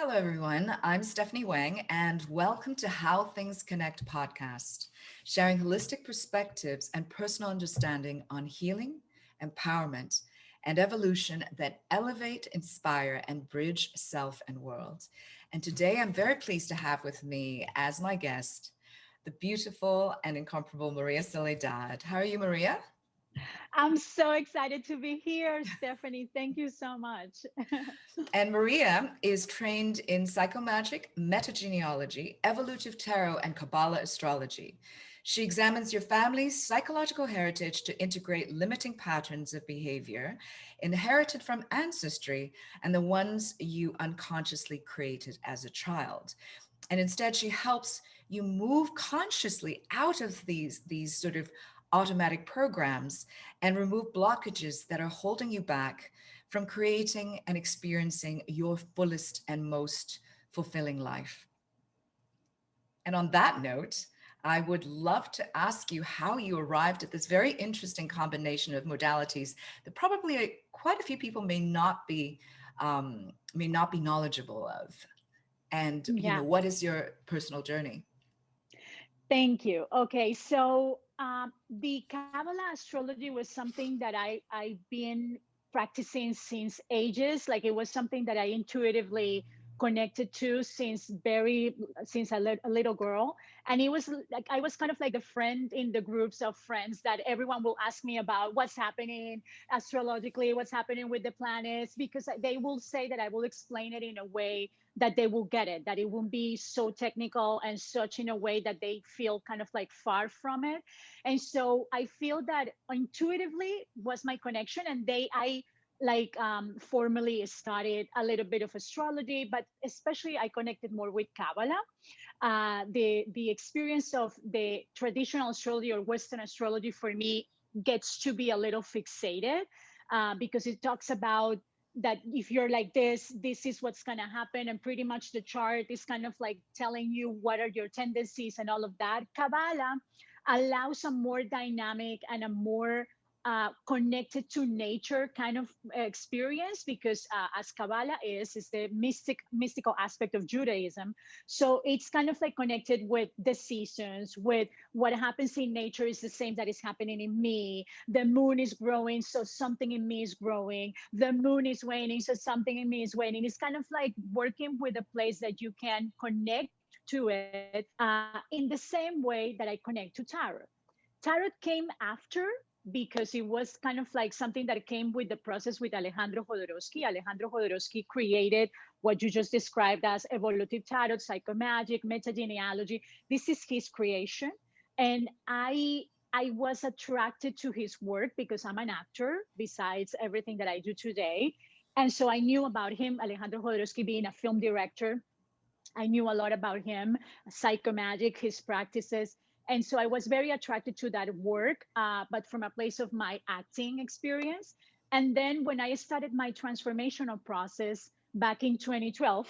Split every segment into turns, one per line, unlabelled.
Hello, everyone. I'm Stephanie Wang, and welcome to How Things Connect podcast, sharing holistic perspectives and personal understanding on healing, empowerment, and evolution that elevate, inspire, and bridge self and world. And today I'm very pleased to have with me as my guest the beautiful and incomparable Maria Soledad. How are you, Maria?
I'm so excited to be here, Stephanie. Thank you so much.
And Maria is trained in psychomagic, metageneology, evolutive tarot, and Kabbalah astrology. She examines your family's psychological heritage to integrate limiting patterns of behavior inherited from ancestry and the ones you unconsciously created as a child. And instead, she helps you move consciously out of these sort of automatic programs and remove blockages that are holding you back from creating and experiencing your fullest and most fulfilling life. And on that note, I would love to ask you how you arrived at this very interesting combination of modalities that probably quite a few people may not be knowledgeable of. And
Yeah,
what is your personal journey?
thank you. Okay, so the Kabbalah astrology was something that I've been practicing since ages. Like it was something that I intuitively connected to since a little girl, and it was like I was kind of like the friend in the groups of friends that everyone will ask me about what's happening astrologically, what's happening with the planets, because they will say that I will explain it in a way that they will get it, that it won't be so technical and such in a way that they feel kind of like far from it. And so I feel that intuitively was my connection, and I like formally studied a little bit of astrology, but especially I connected more with Kabbalah. The experience of the traditional astrology or Western astrology for me gets to be a little fixated, because it talks about that if you're like this is what's going to happen, and pretty much the chart is kind of like telling you what are your tendencies and all of that. Kabbalah allows a more dynamic and a more connected to nature kind of experience, because as Kabbalah is the mystical aspect of Judaism. So it's kind of like connected with the seasons, with what happens in nature is the same that is happening in me. The moon is growing, so something in me is growing. The moon is waning, so something in me is waning. It's kind of like working with a place that you can connect to it in the same way that I connect to tarot. Tarot came after, because it was kind of like something that came with the process with Alejandro Jodorowsky. Alejandro Jodorowsky created what you just described as evolutive tarot, psychomagic, metagenealogy. This is his creation. And I was attracted to his work because I'm an actor, besides everything that I do today. And so I knew about him, Alejandro Jodorowsky being a film director. I knew a lot about him, psychomagic, his practices. And so I was very attracted to that work, but from a place of my acting experience. And then when I started my transformational process back in 2012,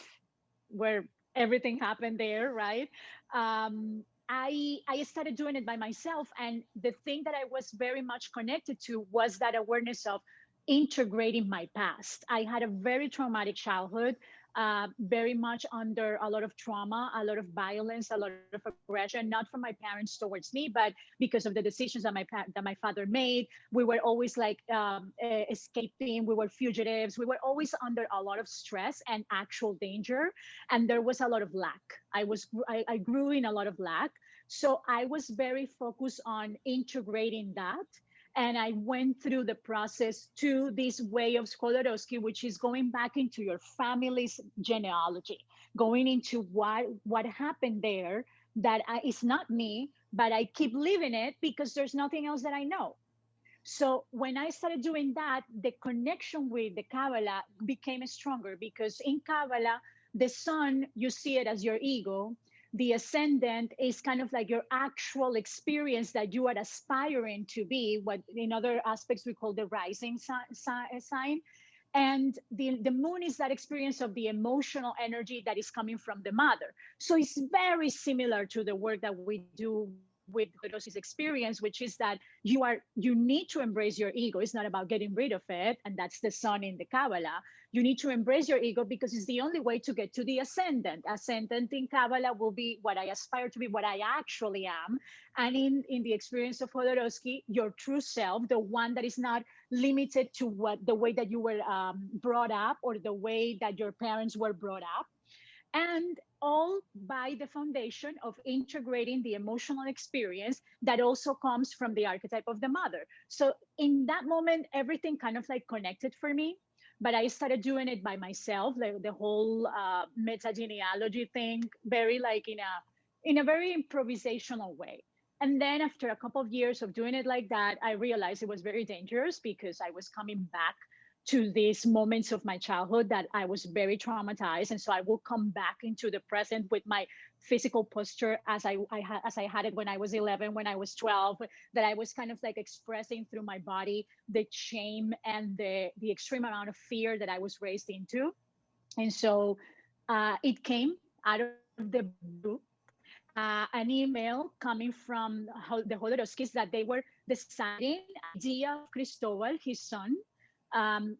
where everything happened there, right? I started doing it by myself. And the thing that I was very much connected to was that awareness of integrating my past. I had a very traumatic childhood, very much under a lot of trauma, a lot of violence, a lot of aggression, not from my parents towards me, but because of the decisions that my father made. We were always like escaping. We were fugitives. We were always under a lot of stress and actual danger, and there was a lot of lack. I grew in a lot of lack, so I was very focused on integrating that. And I went through the process to this way of Skolodowski, which is going back into your family's genealogy, going into what happened there that is not me, but I keep living it because there's nothing else that I know. So when I started doing that, the connection with the Kabbalah became stronger, because in Kabbalah, the sun, you see it as your ego. The ascendant is kind of like your actual experience that you are aspiring to be, what in other aspects we call the rising sign. And the moon is that experience of the emotional energy that is coming from the mother. So it's very similar to the work that we do with with Jodorowsky's experience, which is that you need to embrace your ego. It's not about getting rid of it, and that's the sun in the Kabbalah. You need to embrace your ego because it's the only way to get to the ascendant. Ascendant in Kabbalah will be what I aspire to be, what I actually am. And in the experience of Jodorowsky, your true self, the one that is not limited to the way that you were brought up or the way that your parents were brought up, and all by the foundation of integrating the emotional experience that also comes from the archetype of the mother. So in that moment, everything kind of like connected for me, but I started doing it by myself, like the whole metagenealogy thing, very like in a very improvisational way. And then after a couple of years of doing it like that, I realized it was very dangerous because I was coming back to these moments of my childhood that I was very traumatized. And so I will come back into the present with my physical posture as I had it when I was 11, when I was 12, that I was kind of like expressing through my body the shame and the extreme amount of fear that I was raised into. And so it came out of the blue, an email coming from the Jodorowskys that they were deciding, idea of Cristobal, his son,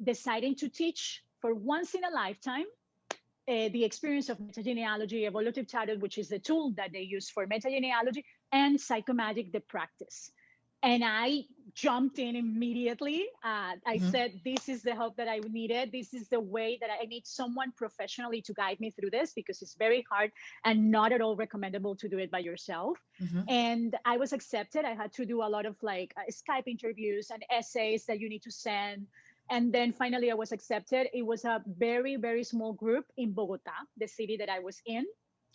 deciding to teach for once in a lifetime the experience of metagenealogy, evolutive tarot, which is the tool that they use for metagenealogy, and Psychomagic, the practice. And I jumped in immediately. I said, this is the help that I needed. This is the way that I need someone professionally to guide me through this, because it's very hard and not at all recommendable to do it by yourself. And I was accepted. I had to do a lot of like Skype interviews and essays that you need to send. And then finally I was accepted. It was a very, very small group in Bogota, the city that I was in.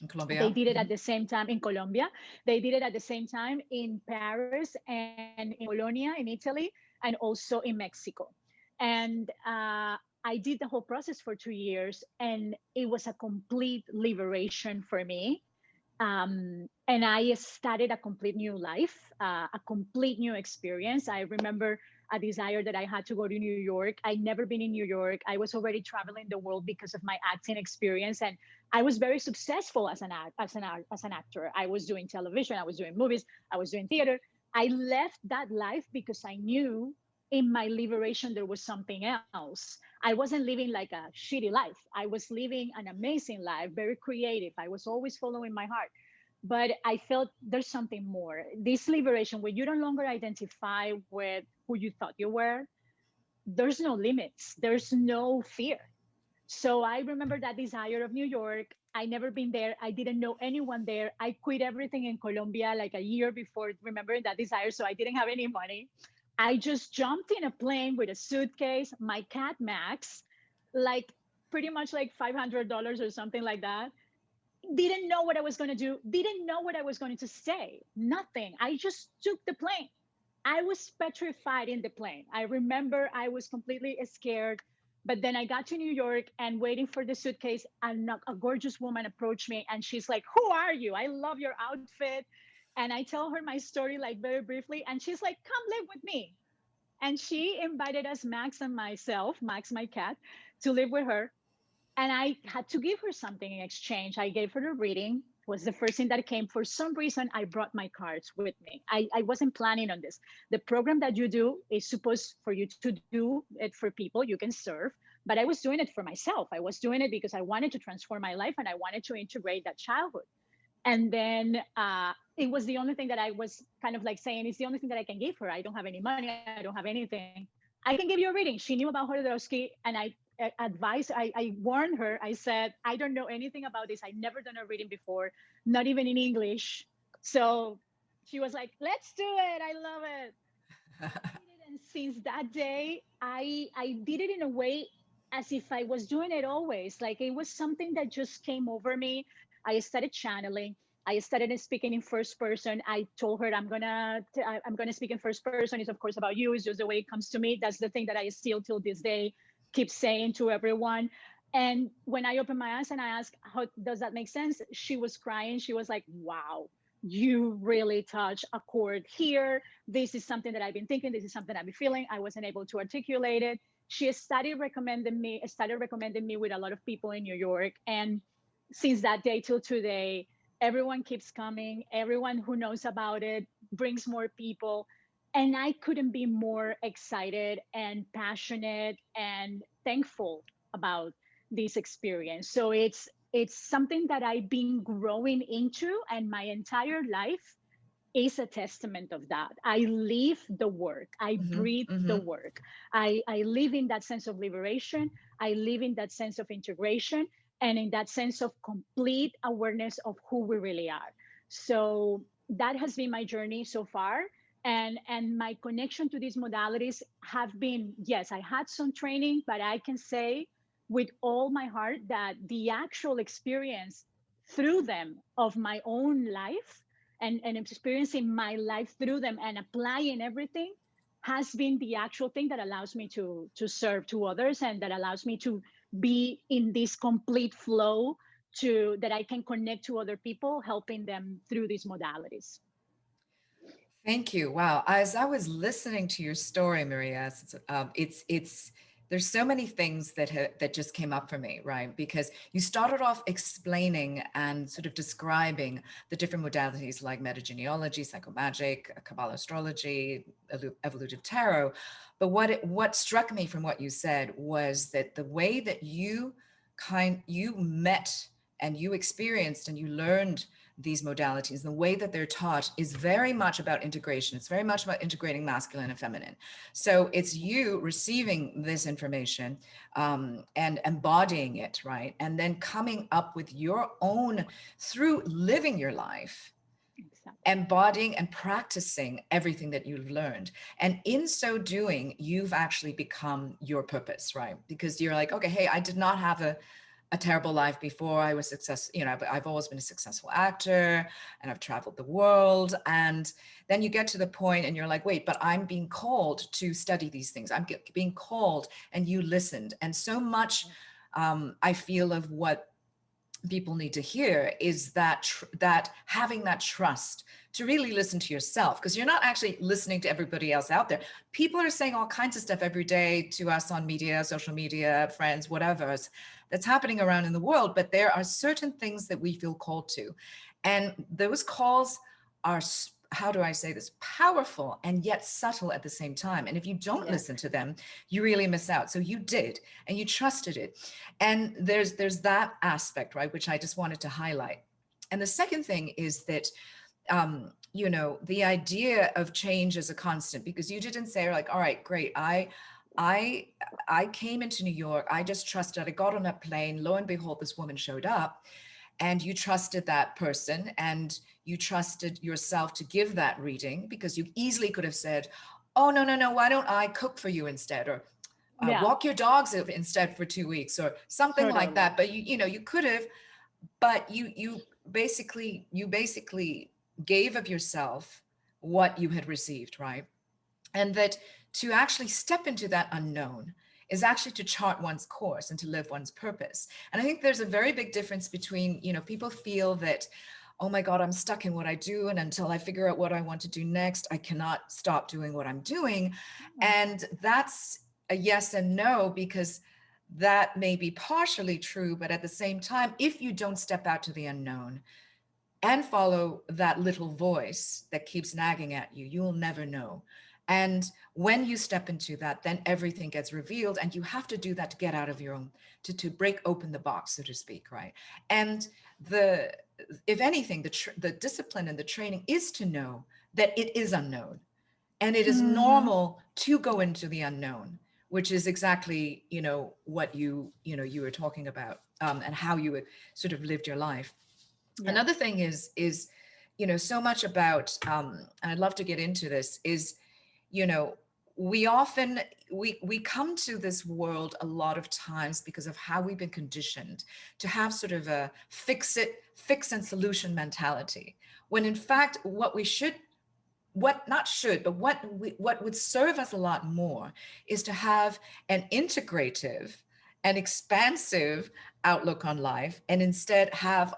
Colombia.
They did it at the same time in Colombia. They did it at the same time in Paris and in Bologna, in Italy, and also in Mexico. And I did the whole process for 2 years, and it was a complete liberation for me. And I started a complete new life, a complete new experience. I remember a desire that I had to go to New York. I'd never been in New York. I was already traveling the world because of my acting experience, and I was very successful as an actor. I was doing television, I was doing movies, I was doing theater. I left that life because I knew in my liberation there was something else. I wasn't living like a shitty life. I was living an amazing life, very creative. I was always following my heart. But I felt there's something more. This liberation, when you no longer identify with who you thought you were, there's no limits, there's no fear. So I remember that desire of New York. I never been there. I didn't know anyone there. I quit everything in Colombia like a year before remembering that desire. So I didn't have any money. I just jumped in a plane with a suitcase, my cat Max, like pretty much like $500 or something like that. Didn't know what I was going to do. Didn't know what I was going to say. Nothing. I just took the plane. I was petrified in the plane. I remember I was completely scared. But then I got to New York, and waiting for the suitcase, and a gorgeous woman approached me, and she's like, "Who are you? I love your outfit." And I tell her my story like very briefly, and she's like, "Come live with me." And she invited us, Max and myself, Max, my cat, to live with her. And I had to give her something in exchange. I gave her a reading. It was the first thing that came. For some reason, I brought my cards with me. I wasn't planning on this. The program that you do is supposed for you to do it for people you can serve. But I was doing it for myself. I was doing it because I wanted to transform my life, and I wanted to integrate that childhood. And then it was the only thing that I was kind of like saying, it's the only thing that I can give her. I don't have any money. I don't have anything. I can give you a reading. She knew about Jodorowsky, and I I warned her. I said, I don't know anything about this. I've never done a reading before, not even in English. So she was like, let's do it. I love it. And since that day, I did it in a way as if I was doing it always. Like it was something that just came over me. I started channeling. I started speaking in first person. I told her I'm gonna speak in first person. It's of course about you. It's just the way it comes to me. That's the thing that I still till this day keep saying to everyone. And when I opened my eyes and I asked, how does that make sense? She was crying. She was like, wow, you really touch a chord here. This is something that I've been thinking. This is something I've been feeling. I wasn't able to articulate it. She started recommending me with a lot of people in New York. And since that day till today, everyone keeps coming, everyone who knows about it brings more people, and I couldn't be more excited and passionate and thankful about this experience. So it's something that I've been growing into, and my entire life is a testament of that. I live the work, I
Mm-hmm,
breathe the
mm-hmm.
work. I live in that sense of liberation. I live in that sense of integration and in that sense of complete awareness of who we really are. So that has been my journey so far. And my connection to these modalities have been, yes, I had some training, but I can say with all my heart that the actual experience through them of my own life and experiencing my life through them and applying everything has been the actual thing that allows me to serve to others, and that allows me to be in this complete flow to that I can connect to other people, helping them through these modalities.
Thank you. Wow. As I was listening to your story, Maria, it's there's so many things that just came up for me, right? Because you started off explaining and sort of describing the different modalities like metageneology, psychomagic, Kabbalah astrology, evolutive tarot. But what struck me from what you said was that the way that you met and you experienced and you learned these modalities, the way that they're taught is very much about integration. It's very much about integrating masculine and feminine. So it's you receiving this information and embodying it, right? And then coming up with your own, through living your life,
Exactly.
embodying and practicing everything that you've learned. And in so doing, you've actually become your purpose, right? Because you're like, okay, hey, I did not have a terrible life before I was successful. You know, I've always been a successful actor and I've traveled the world. And then you get to the point and you're like, wait, but I'm being called to study these things. I'm being called, and you listened. And so much I feel of what people need to hear is that having that trust to really listen to yourself, because you're not actually listening to everybody else out there. People are saying all kinds of stuff every day to us on media, social media, friends, whatever that's happening around in the world, but there are certain things that we feel called to, and those calls are, how do I say this, powerful and yet subtle at the same time. And if you don't
Yeah.
listen to them, you really miss out. So you did, and you trusted it. And there's that aspect, right, which I just wanted to highlight. And the second thing is that you know, the idea of change as a constant, because you didn't say like, all right, great, I I came into New York, I just trusted, I got on a plane, lo and behold, this woman showed up, and you trusted that person and you trusted yourself to give that reading, because you easily could have said, oh, no, no, no, why don't I cook for you instead, or
Yeah.
walk your dogs instead for 2 weeks, or something like
Totally.
that. But you know, you could have, but you basically gave of yourself what you had received, right? And that to actually step into that unknown is actually to chart one's course and to live one's purpose. And I think there's a very big difference between, you know, people feel that, oh my God, I'm stuck in what I do, and until I figure out what I want to do next, I cannot stop doing what I'm doing. And that's a yes and no, because that may be partially true, but at the same time, if you don't step out to the unknown and follow that little voice that keeps nagging at you, you'll never know. And when you step into that, then everything gets revealed, and you have to do that to get out of your own, to break open the box, so to speak, right? And the, if anything, the discipline and the training is to know that it is unknown, and it is
Mm-hmm.
normal to go into the unknown, which is exactly, you know, what you were talking about, and how you sort of lived your life.
Yeah.
Another thing is, you know, so much about, and I'd love to get into this, is, you know, we often, we come to this world a lot of times because of how we've been conditioned to have sort of a fix and solution mentality, when in fact what we should, what not should, but what would serve us a lot more is to have an integrative and expansive outlook on life, and instead have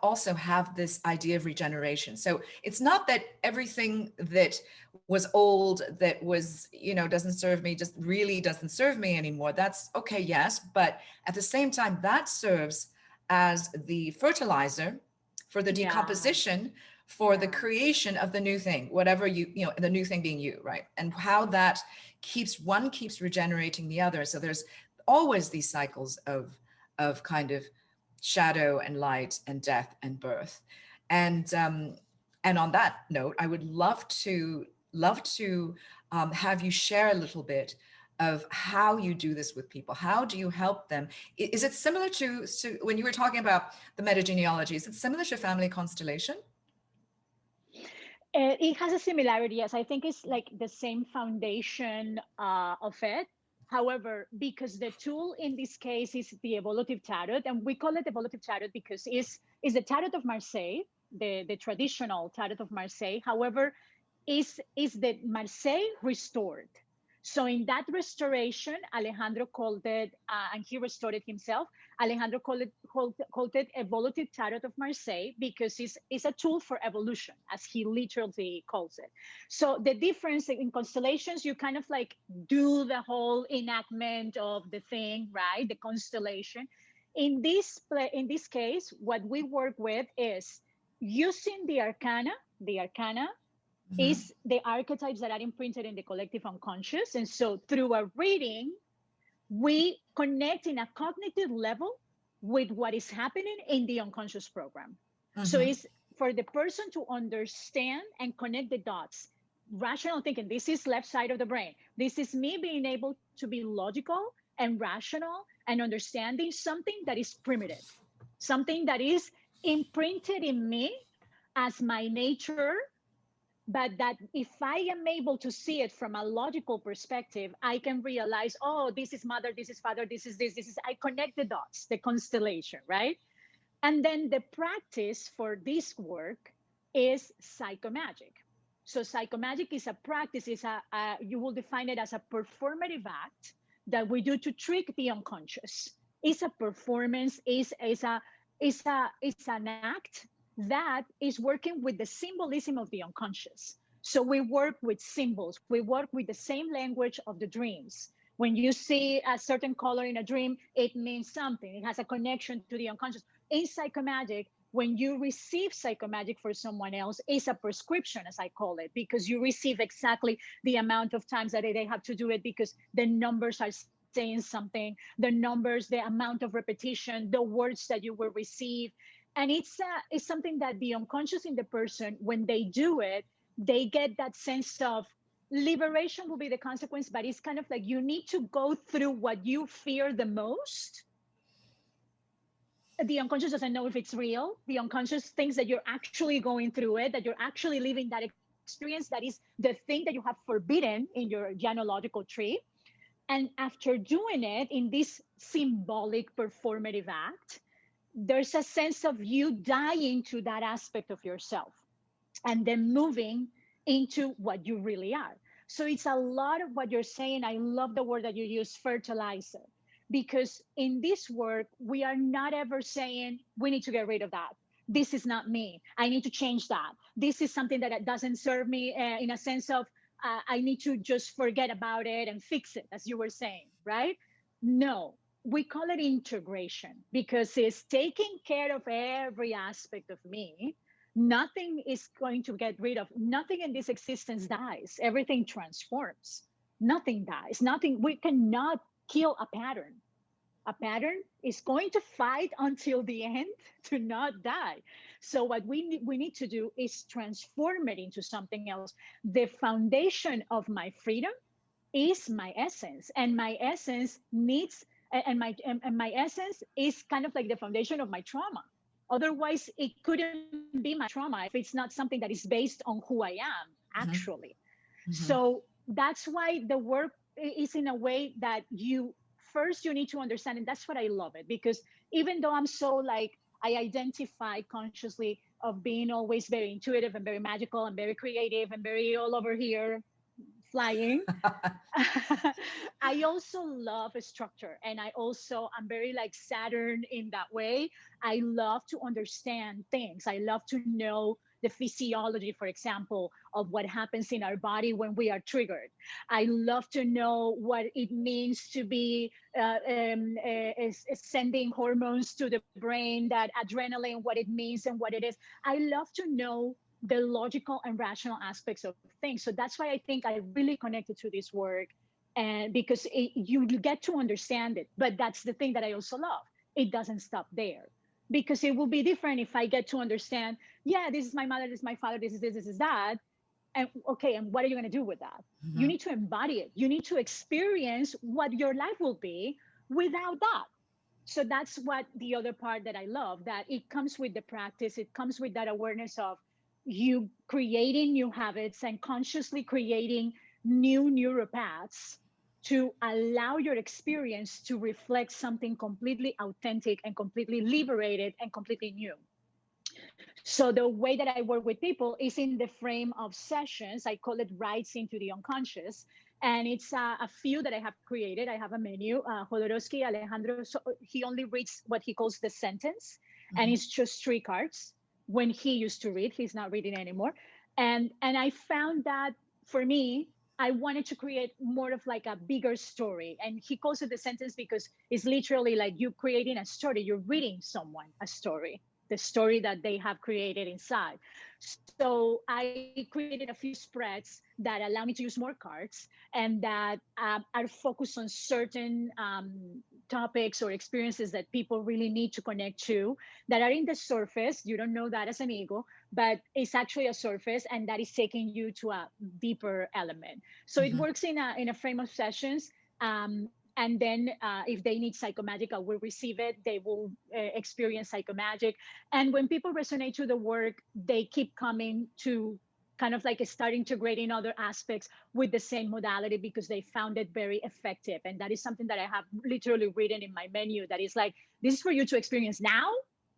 this idea of regeneration. So it's not that everything that was old, that was, you know, doesn't serve me, just really doesn't serve me anymore. That's okay, yes, but at the same time that serves as the fertilizer for the
Yeah.
decomposition, for the
Yeah.
creation of the new thing, whatever the new thing being you, right? And how that keeps regenerating the other. So there's always these cycles of kind of shadow and light and death and birth. And on that note, I would love to have you share a little bit of how you do this with people. How do you help them? Is it similar to when you were talking about the metagenealogy? Is it similar to family constellation?
It has a similarity, yes. I think it's like the same foundation of it. However, because the tool in this case is the evolutive tarot, and we call it evolutive tarot because it's the tarot of Marseille, the traditional tarot of Marseille. However, is the Marseille restored. So in that restoration, Alejandro called it, and he restored it himself. Alejandro called it evolutive tarot of Marseille because it's a tool for evolution, as he literally calls it. So the difference in constellations, you kind of like do the whole enactment of the thing, right? The constellation. In this case, what we work with is using the arcana
Mm-hmm.
is the archetypes that are imprinted in the collective unconscious. And so through a reading, we connect in a cognitive level with what is happening in the unconscious program. So
Mm-hmm.
it's for the person to understand and connect the dots. Rational thinking, this is left side of the brain. This is me being able to be logical and rational and understanding something that is primitive, something that is imprinted in me as my nature, but that if I am able to see it from a logical perspective, I can realize, oh, this is mother, this is father, this is, I connect the dots, the constellation, right? And then the practice for this work is psychomagic. So psychomagic is a practice, you will define it as a performative act that we do to trick the unconscious. It's a performance, it's an act that is working with the symbolism of the unconscious. So we work with symbols, we work with the same language of the dreams. When you see a certain color in a dream, it means something. It has a connection to the unconscious. In psychomagic, when you receive psychomagic for someone else, it's a prescription, as I call it, because you receive exactly the amount of times that they have to do it because the numbers are saying something, the numbers, the amount of repetition, the words that you will receive. And it's something that the unconscious in the person, when they do it, they get that sense of liberation will be the consequence, but it's kind of like you need to go through what you fear the most. The unconscious doesn't know if it's real. The unconscious thinks that you're actually going through it, that you're actually living that experience. That is the thing that you have forbidden in your genealogical tree. And after doing it in this symbolic performative act, there's a sense of you dying to that aspect of yourself and then moving into what you really are. So it's a lot of what you're saying. I love the word that you use, fertilizer, because in this work, we are not ever saying we need to get rid of that. This is not me. I need to change that. This is something that doesn't serve me in a sense of I need to just forget about it and fix it, as you were saying, right? No, we call it integration because it's taking care of every aspect of me. Nothing is going to get rid of, nothing in this existence dies. Everything transforms. Nothing dies. Nothing, we cannot kill a pattern. A pattern is going to fight until the end to not die. So what we need to do is transform it into something else. The foundation of my freedom is my essence, and my essence needs and my essence is kind of like the foundation of my trauma. Otherwise, it couldn't be my trauma if it's not something that is based on who I am
Mm-hmm.
actually.
Mm-hmm.
So that's why the work is in a way that you first you need to understand, and that's what I love it, because even though I'm so like I identify consciously of being always very intuitive and very magical and very creative and very all over here flying. I also love a structure, and I'm very like Saturn in that way. I love to understand things. I love to know the physiology, for example, of what happens in our body when we are triggered. I love to know what it means to be sending hormones to the brain, that adrenaline, what it means and what it is. I love to know the logical and rational aspects of things. So that's why I think I really connected to this work, and because you get to understand it. But that's the thing that I also love. It doesn't stop there, because it will be different if I get to understand, yeah, this is my mother, this is my father, this is this, this is that. And okay, and what are you going to do with that? You
Mm-hmm.
need to embody it. You need to experience what your life will be without that. So that's what the other part that I love, that it comes with the practice. It comes with that awareness of you creating new habits and consciously creating new neuropaths to allow your experience to reflect something completely authentic and completely liberated and completely new. So the way that I work with people is in the frame of sessions. I call it rides into the unconscious. And it's a few that I have created. I have a menu. Jodorowsky, Alejandro, so he only reads what he calls the sentence. And
Mm-hmm.
it's just 3 cards. When he used to read, he's not reading anymore. And I found that for me, I wanted to create more of like a bigger story. And he calls it the sentence because it's literally like you creating a story. You're reading someone a story, the story that they have created inside. So I created a few spreads that allow me to use more cards, and that are focused on certain topics or experiences that people really need to connect to, that are in the surface. You don't know that as an ego, but it's actually a surface, and that is taking you to a deeper element. So it
Mm-hmm.
works in a frame of sessions. And then if they need psychomagic, I will receive it. They will experience psychomagic. And when people resonate to the work, they keep coming to kind of like start integrating other aspects with the same modality, because they found it very effective. And that is something that I have literally written in my menu, that is like, this is for you to experience now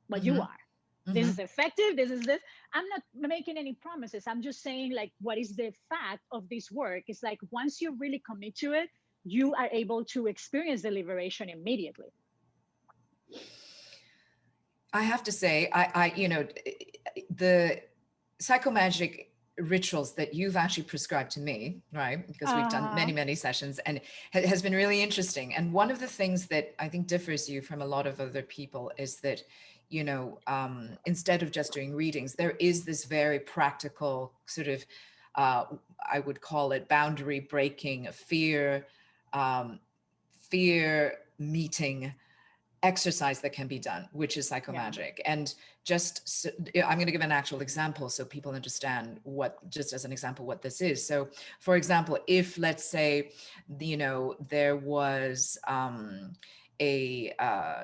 what you
Mm-hmm.
are. This
Mm-hmm.
is effective. This is this. I'm not making any promises. I'm just saying, like, what is the fact of this work? It's like, once you really commit to it, you are able to experience the liberation immediately.
I have to say, the psychomagic rituals that you've actually prescribed to me, right? Because we've done
Uh-huh.
many, many sessions, and has been really interesting. And one of the things that I think differs you from a lot of other people is that, instead of just doing readings, there is this very practical sort of, uh, I would call it boundary breaking, um, fear meeting exercise that can be done, which is
Yeah.
psychomagic. And I'm going to give an actual example so people understand just as an example, what this is. So for example, if let's say, there was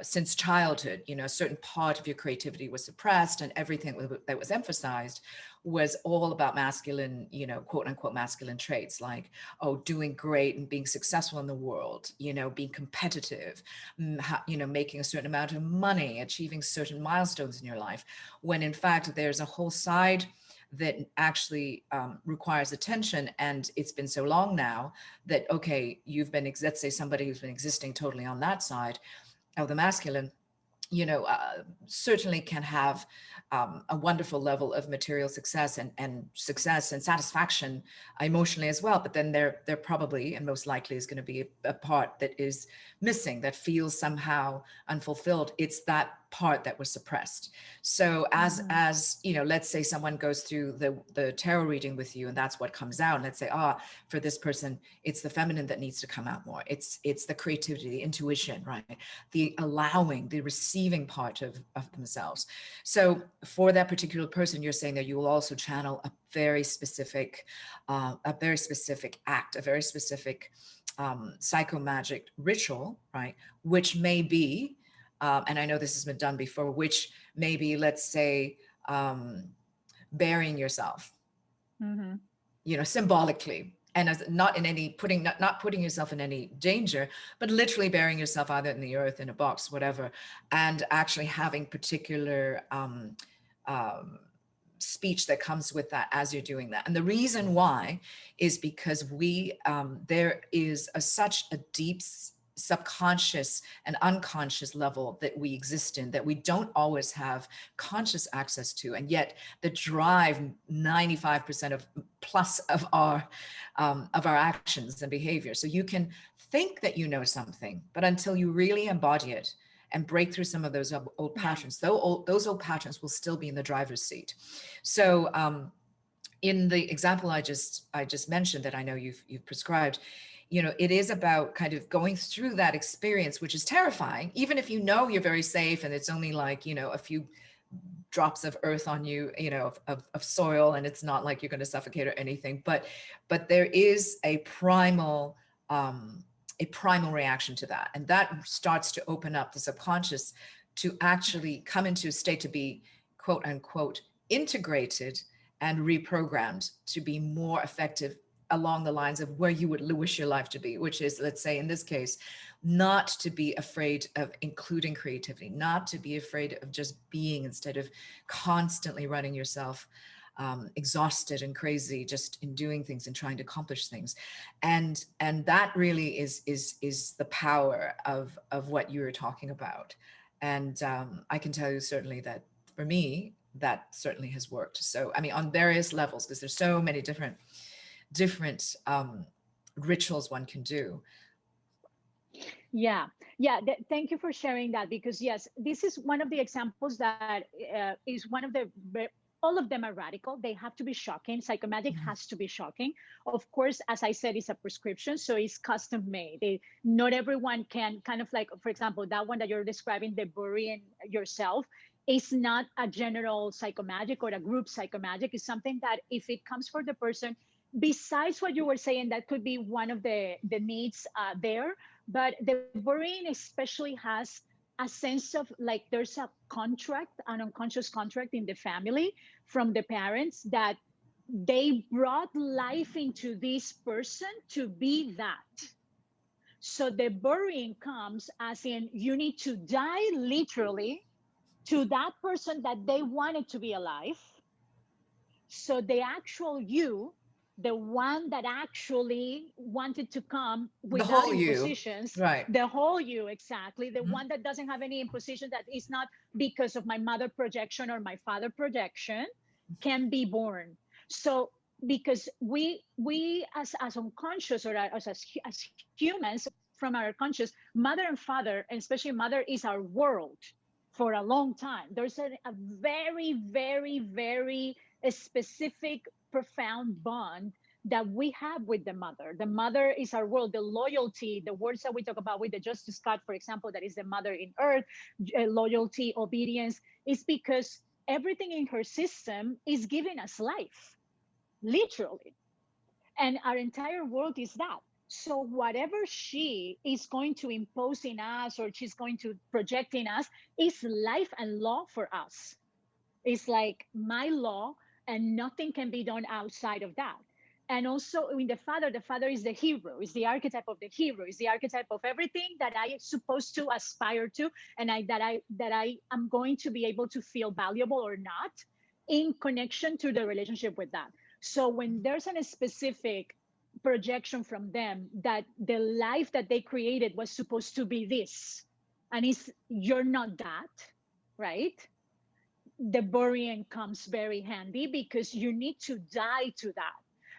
since childhood, a certain part of your creativity was suppressed, and everything that was emphasized was all about masculine, quote unquote masculine traits, like, oh, doing great and being successful in the world, being competitive, making a certain amount of money, achieving certain milestones in your life, when in fact there's a whole side that actually requires attention. And it's been so long now that, okay, let's say somebody who's been existing totally on that side of the masculine, certainly can have a wonderful level of material success and success and satisfaction emotionally as well. But then there probably and most likely is going to be a part that is missing, that feels somehow unfulfilled. It's that part that was suppressed. So as
Mm-hmm.
as let's say someone goes through the tarot reading with you, and that's what comes out. And let's say, for this person, it's the feminine that needs to come out more. It's the creativity, the intuition, right? The allowing, the receiving part of themselves. So for that particular person, you're saying that you will also channel a very specific act, a very specific psychomagic ritual, right? Which may be, and I know this has been done before, which may be, let's say, burying yourself,
Mm-hmm.
symbolically, and as not in any not putting yourself in any danger, but literally burying yourself either in the earth, in a box, whatever, and actually having particular um, speech that comes with that as you're doing that. And the reason why is because there is such a deep subconscious and unconscious level that we exist in, that we don't always have conscious access to, and yet that drive 95% of plus of our actions and behavior. So you can think that you know something, but until you really embody it and break through some of those old patterns, those old patterns will still be in the driver's seat. So in the example I just mentioned that I know you've prescribed, you know, it is about kind of going through that experience, which is terrifying, even if you know you're very safe and it's only like, you know, a few drops of earth on you, you know, of soil, and it's not like you're going to suffocate or anything, but there is a primal reaction to that, and that starts to open up the subconscious to actually come into a state to be quote unquote integrated and reprogrammed to be more effective along the lines of where you would wish your life to be, which is, let's say in this case, not to be afraid of including creativity, not to be afraid of just being, instead of constantly running yourself exhausted and crazy just in doing things and trying to accomplish things. And that really is the power of what you were talking about. And I can tell you certainly that for me, that certainly has worked. So, I mean, on various levels, because there's so many different rituals one can do.
Yeah, thank you for sharing that, because yes, this is one of the examples that is one of the, all of them are radical. They have to be shocking. Psychomagic has to be shocking. Of course, as I said, it's a prescription, so it's custom made. Not everyone can, kind of like, for example, that one that you're describing, the burying yourself, is not a general psychomagic or a group psychomagic. It's something that if it comes for the person, besides what you were saying, that could be one of the needs there. But the burying especially has a sense of like there's a contract, an unconscious contract in the family from the parents that they brought life into this person to be that. So the burying comes as in you need to die literally to that person that they wanted to be alive. So the actual you, the one that actually wanted to come
The
without
whole you,
impositions,
right?
the whole you, exactly, the one that doesn't have any imposition, that is not because of my mother projection or my father projection, can be born. So because we as unconscious, or as humans, from our conscious, mother and father, and especially mother, is our world for a long time. There's a very, very, very a specific, profound bond that we have with the mother. The mother is our world. The loyalty, the words that we talk about with the Justice Card, for example, that is the mother in earth, loyalty, obedience, is because everything in her system is giving us life, literally. And our entire world is that. So whatever she is going to impose in us, or she's going to project in us, is life and law for us. It's like my law, and nothing can be done outside of that. And also in the father is the hero, is the archetype of the hero, is the archetype of everything that I am supposed to aspire to, and that I am going to be able to feel valuable or not, in connection to the relationship with that. So when there's a specific projection from them that the life that they created was supposed to be this, and it's you're not that, right? The burying comes very handy, because you need to die to that.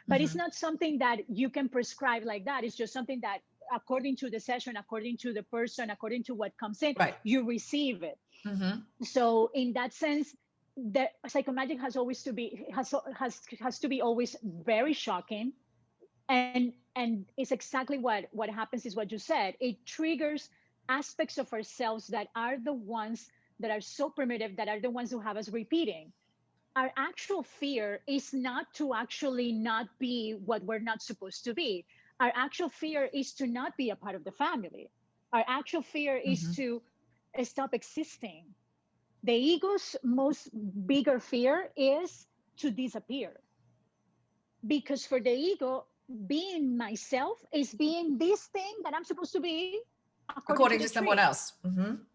But it's not something that you can prescribe like that. It's just something that, according to the session, according to the person, according to what comes in,
Right.
you receive it. So in that sense, the psychomagic has always to be has to be always very shocking. And it's exactly what happens, is what you said. It triggers aspects of ourselves that are the ones that are so primitive, that are the ones who have us repeating. Our actual fear is not to actually not be what we're not supposed to be. Our actual fear is to not be a part of the family. Our actual fear is to stop existing. The ego's most bigger fear is to disappear. Because for the ego, being myself is being this thing that I'm supposed to be according to
According
the
to someone
tree.
else.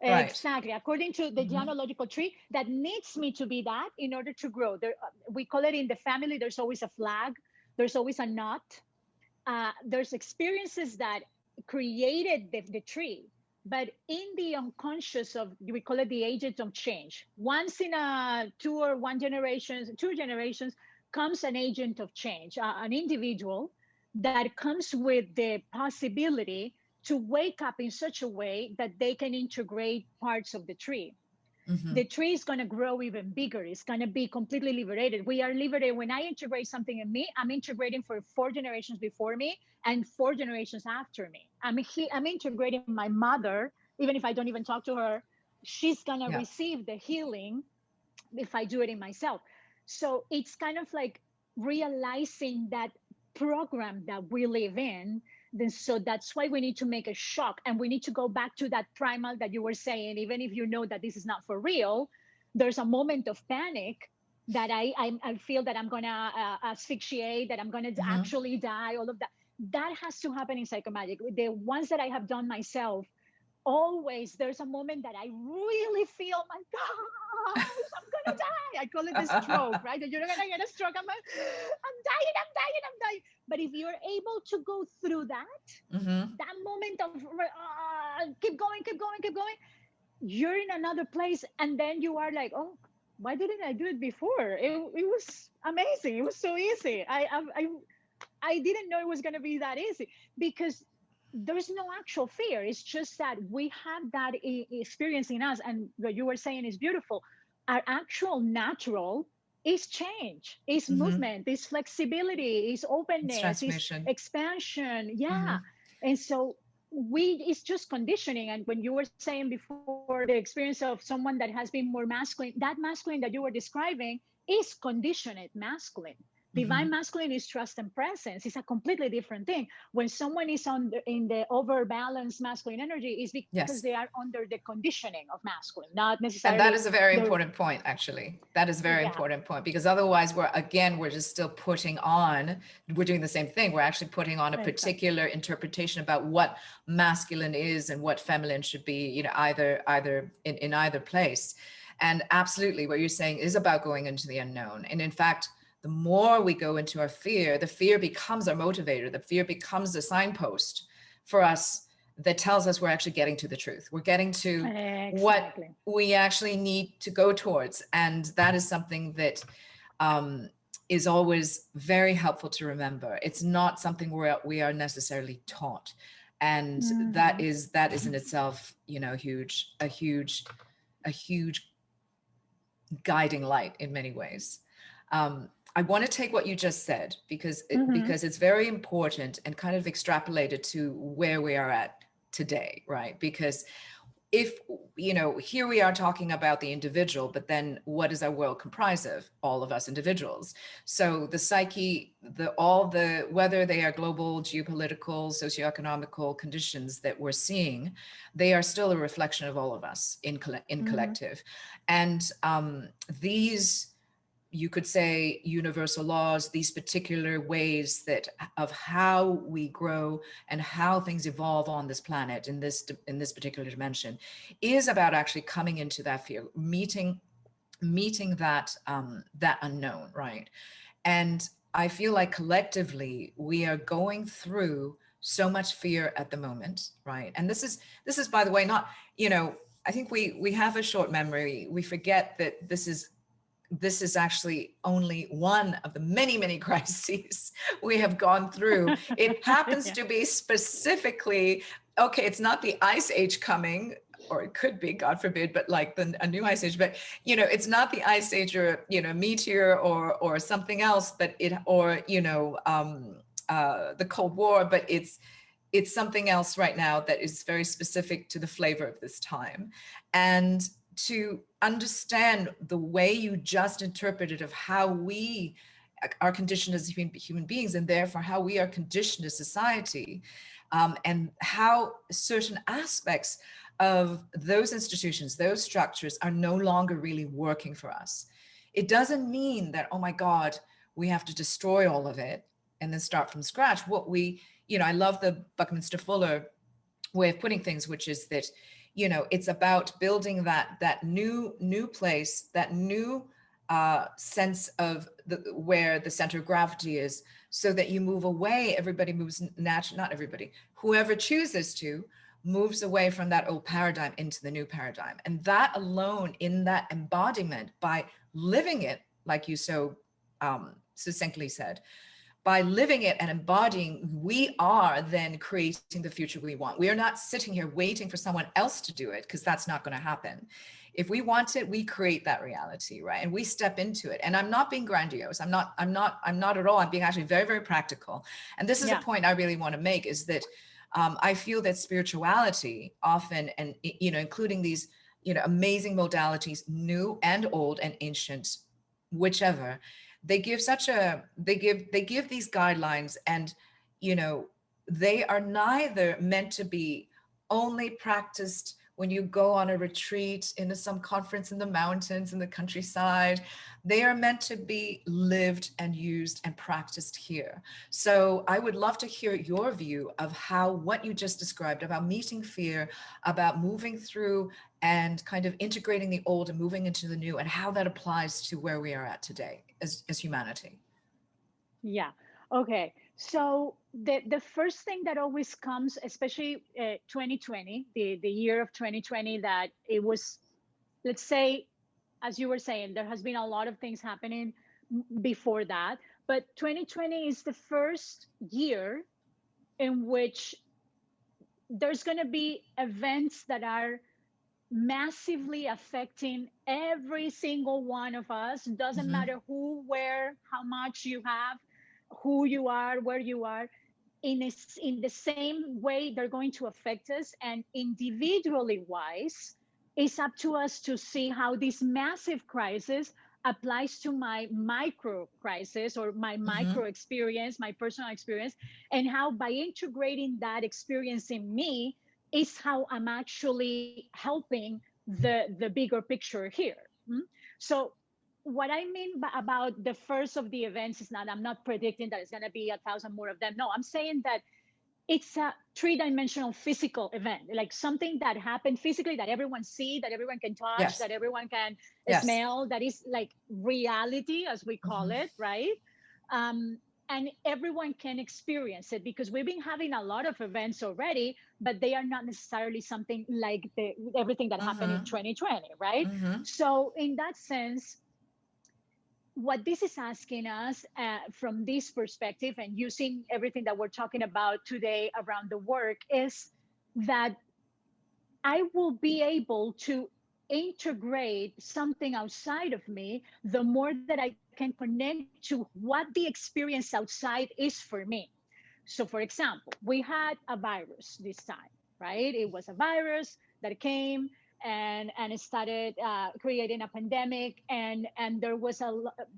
Right.
Exactly. According to the genealogical tree that needs me to be that in order to grow. There, we call it in the family, there's always a flag, there's always a knot. There's experiences that created the tree, but in the unconscious of, we call it the agent of change. Once in a two generations comes an agent of change, an individual that comes with the possibility to wake up in such a way that they can integrate parts of the tree.
Mm-hmm.
The tree is going to grow even bigger. It's going to be completely liberated. We are liberated. When I integrate something in me, I'm integrating for 4 generations before me and 4 generations after me. I'm integrating my mother, even if I don't even talk to her. She's going to
Yeah.
receive the healing if I do it in myself. So it's kind of like realizing that program that we live in. Then so that's why we need to make a shock, and we need to go back to that primal that you were saying. Even if you know that this is not for real, there's a moment of panic that I feel that I'm gonna asphyxiate, that I'm gonna
Mm-hmm.
actually die. All of that, that has to happen in Psychomagic. The ones that I have done myself, always there's a moment that I really feel, my gosh, I'm gonna die. I call it the stroke, right? You're gonna get a stroke. I'm dying, I'm dying, I'm dying. But if you're able to go through that,
Mm-hmm.
that moment of keep going, keep going, keep going, you're in another place, and then you are like, oh, why didn't I do it before? It was amazing. It was so easy. I didn't know it was going to be that easy, because there's no actual fear. It's just that we have that experience in us. And what you were saying is beautiful. Our actual natural is change, is
Mm-hmm.
movement, is flexibility, is
It's
openness, is
transformation.
expansion.
Mm-hmm.
Yeah. And so it's just conditioning. And when you were saying before the experience of someone that has been more masculine, that masculine that you were describing is conditioned masculine.
Mm-hmm.
Divine masculine is trust and presence. It's a completely different thing. When someone is in the overbalanced masculine energy, is because they
Yes.
are under the conditioning of masculine, not
And that
necessarily
is a very
the,
important point, actually. That is a very
yeah,
important point, because otherwise we're just still putting on, we're doing the same thing. We're actually putting on a
exactly.
particular interpretation about what masculine is and what feminine should be, either in either place. And absolutely what you're saying is about going into the unknown. And in fact, the more we go into our fear, the fear becomes our motivator. The fear becomes a signpost for us that tells us we're actually getting to the truth. We're getting to what
Exactly.
we actually need to go towards. And that is something that is always very helpful to remember. It's not something where we are necessarily taught. And
Mm-hmm.
that is in itself, a huge guiding light in many ways. I want to take what you just said, because
Mm-hmm.
it's very important and kind of extrapolated to where we are at today, right? Because if here we are talking about the individual, but then what does our world comprise of? All of us individuals. So the psyche, whether they are global, geopolitical, socioeconomical conditions that we're seeing, they are still a reflection of all of us in
Mm-hmm.
collective. And these, you could say, universal laws, these particular ways of how we grow and how things evolve on this planet in this particular dimension, is about actually coming into that fear, meeting that that unknown, right? And I feel like collectively we are going through so much fear at the moment, right? And this is by the way, not, I think we have a short memory. We forget that this is actually only one of the many, many crises we have gone through. It happens
Yeah.
to be specifically, okay, it's not the ice age coming, or it could be, God forbid, but like a new ice age, but it's not the ice age or, meteor or something else, but the Cold War, but it's something else right now that is very specific to the flavor of this time. And to understand the way you just interpreted of how we are conditioned as human beings, and therefore how we are conditioned as society, and how certain aspects of those institutions, those structures are no longer really working for us. It doesn't mean that, oh my God, we have to destroy all of it and then start from scratch. I love the Buckminster Fuller way of putting things, which is that, it's about building that new place, that new sense of where the center of gravity is, so that you move away. Everybody moves naturally, not everybody, whoever chooses to moves away from that old paradigm into the new paradigm. And that alone, in that embodiment, by living it, like you so succinctly said, by living it and embodying, we are then creating the future we want. We are not sitting here waiting for someone else to do it, because that's not going to happen. If we want it, we create that reality, right? And we step into it. And I'm not being grandiose. I'm not at all. I'm being actually very, very practical. And this is a
Yeah.
point I really want to make, is that I feel that spirituality often, and including these amazing modalities, new and old and ancient, whichever, they give these guidelines, and they are neither meant to be only practiced when you go on a retreat in some conference in the mountains, in the countryside. They are meant to be lived and used and practiced here. So I would love to hear your view of how what you just described about meeting fear, about moving through and kind of integrating the old and moving into the new, and how that applies to where we are at today as humanity.
Yeah. Okay. So the first thing that always comes, especially 2020, the year of 2020, that it was, let's say, as you were saying, there has been a lot of things happening before that, but 2020 is the first year in which there's going to be events that are massively affecting every single one of us. Doesn't
Mm-hmm.
matter who, where, how much you have, who you are, where you are. In the same way, they're going to affect us. And individually wise, it's up to us to see how this massive crisis applies to my micro crisis, or my
Mm-hmm.
micro experience, my personal experience, and how by integrating that experience in me is how I'm actually helping the bigger picture here. So what I mean about the first of the events is not, I'm not predicting that it's going to be 1,000 more of them. No, I'm saying that it's a three-dimensional physical event, like something that happened physically, that everyone see, that everyone can touch,
Yes.
that everyone can
Yes.
smell, that is like reality, as we call
Mm-hmm.
it, right? um, and everyone can experience it, because we've been having a lot of events already, but they are not necessarily something like everything that happened in
Mm-hmm.
2020, right?
Mm-hmm.
So in that sense, what this is asking us, from this perspective, and using everything that we're talking about today around the work, is that I will be able to integrate something outside of me the more that I can connect to what the experience outside is for me. So, for example, we had a virus this time, right? It was a virus that came and it started creating a pandemic, and there was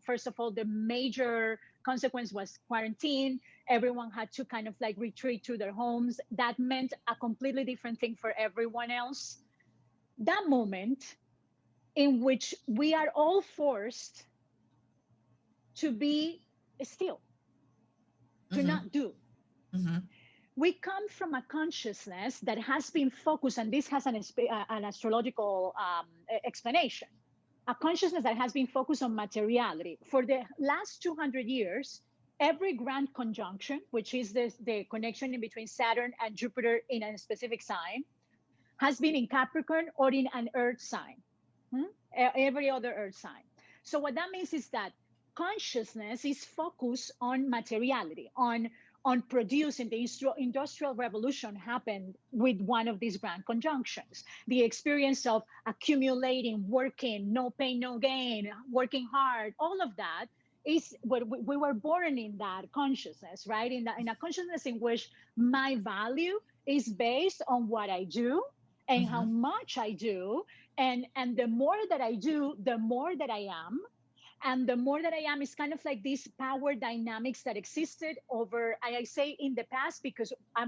first of all, the major consequence was quarantine. Everyone had to kind of like retreat to their homes. That meant a completely different thing for everyone else. That moment in which we are all forced to be still, to
Mm-hmm.
not do.
Mm-hmm.
We come from a consciousness that has been focused, and this has an astrological explanation. A consciousness that has been focused on materiality. For the last 200 years, every grand conjunction, which is the connection in between Saturn and Jupiter in a specific sign, has been in Capricorn or in an earth sign. Every other earth sign. So what that means is that consciousness is focused on materiality, on producing. The industrial revolution happened with one of these grand conjunctions. The experience of accumulating, working, no pain, no gain, working hard, all of that is what we were born in, that consciousness, right? In a consciousness in which my value is based on what I do and how
Mm-hmm.
much I do, and the more that I do, the more that I am. And the more that I am is kind of like these power dynamics that existed over, I say in the past, because I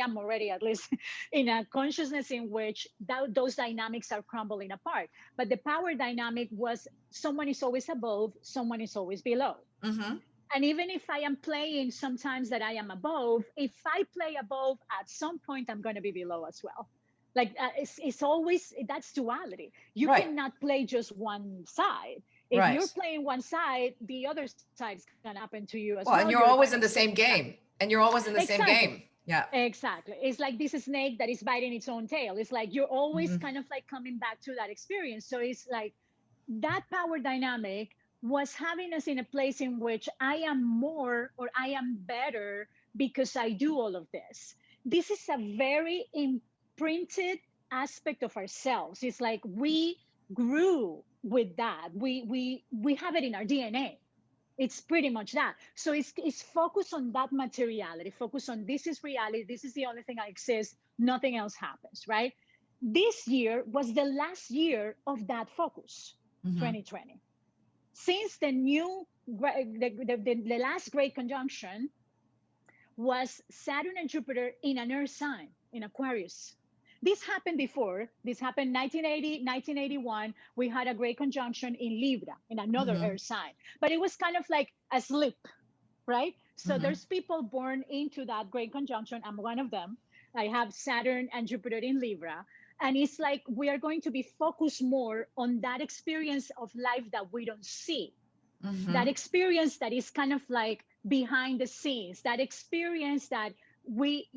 am already at least in a consciousness in which those dynamics are crumbling apart. But the power dynamic was, someone is always above, someone is always below.
Mm-hmm.
And even if I am playing sometimes that I am above, if I play above, at some point I'm going to be below as well. Like it's always, that's duality. You
Right.
cannot play just one side. If you're
Right.
playing one side, the other side is going to happen to you as
Well,
well.
and you're
You're going
always
to
in the same
experience that.
game. And you're always in the same
Exactly.
game. Yeah.
Exactly. It's like this snake that is biting its own tail. It's like you're always
Hmm.
kind of like coming back to that experience. So it's like that power dynamic was having us in a place in which I am more or I am better because I do all of this. This is a very imprinted aspect of ourselves. It's like we grew with that. We have it in our DNA. It's pretty much that. So it's focused on that materiality, focus on this is reality, this is the only thing I exist, nothing else happens, right? This year was the last year of that focus,
Hmm.
2020. Since the new the last great conjunction was Saturn and Jupiter in an earth sign in Aquarius. This happened before. This happened 1980, 1981. We had a great conjunction in Libra, in another
Hmm.
earth sign. But it was kind of like a slip, right? So
Hmm.
there's people born into that great conjunction. I'm one of them. I have Saturn and Jupiter in Libra. And it's like we are going to be focused more on that experience of life that we don't see, that
Hmm.
experience that is kind of like behind the scenes, that experience that we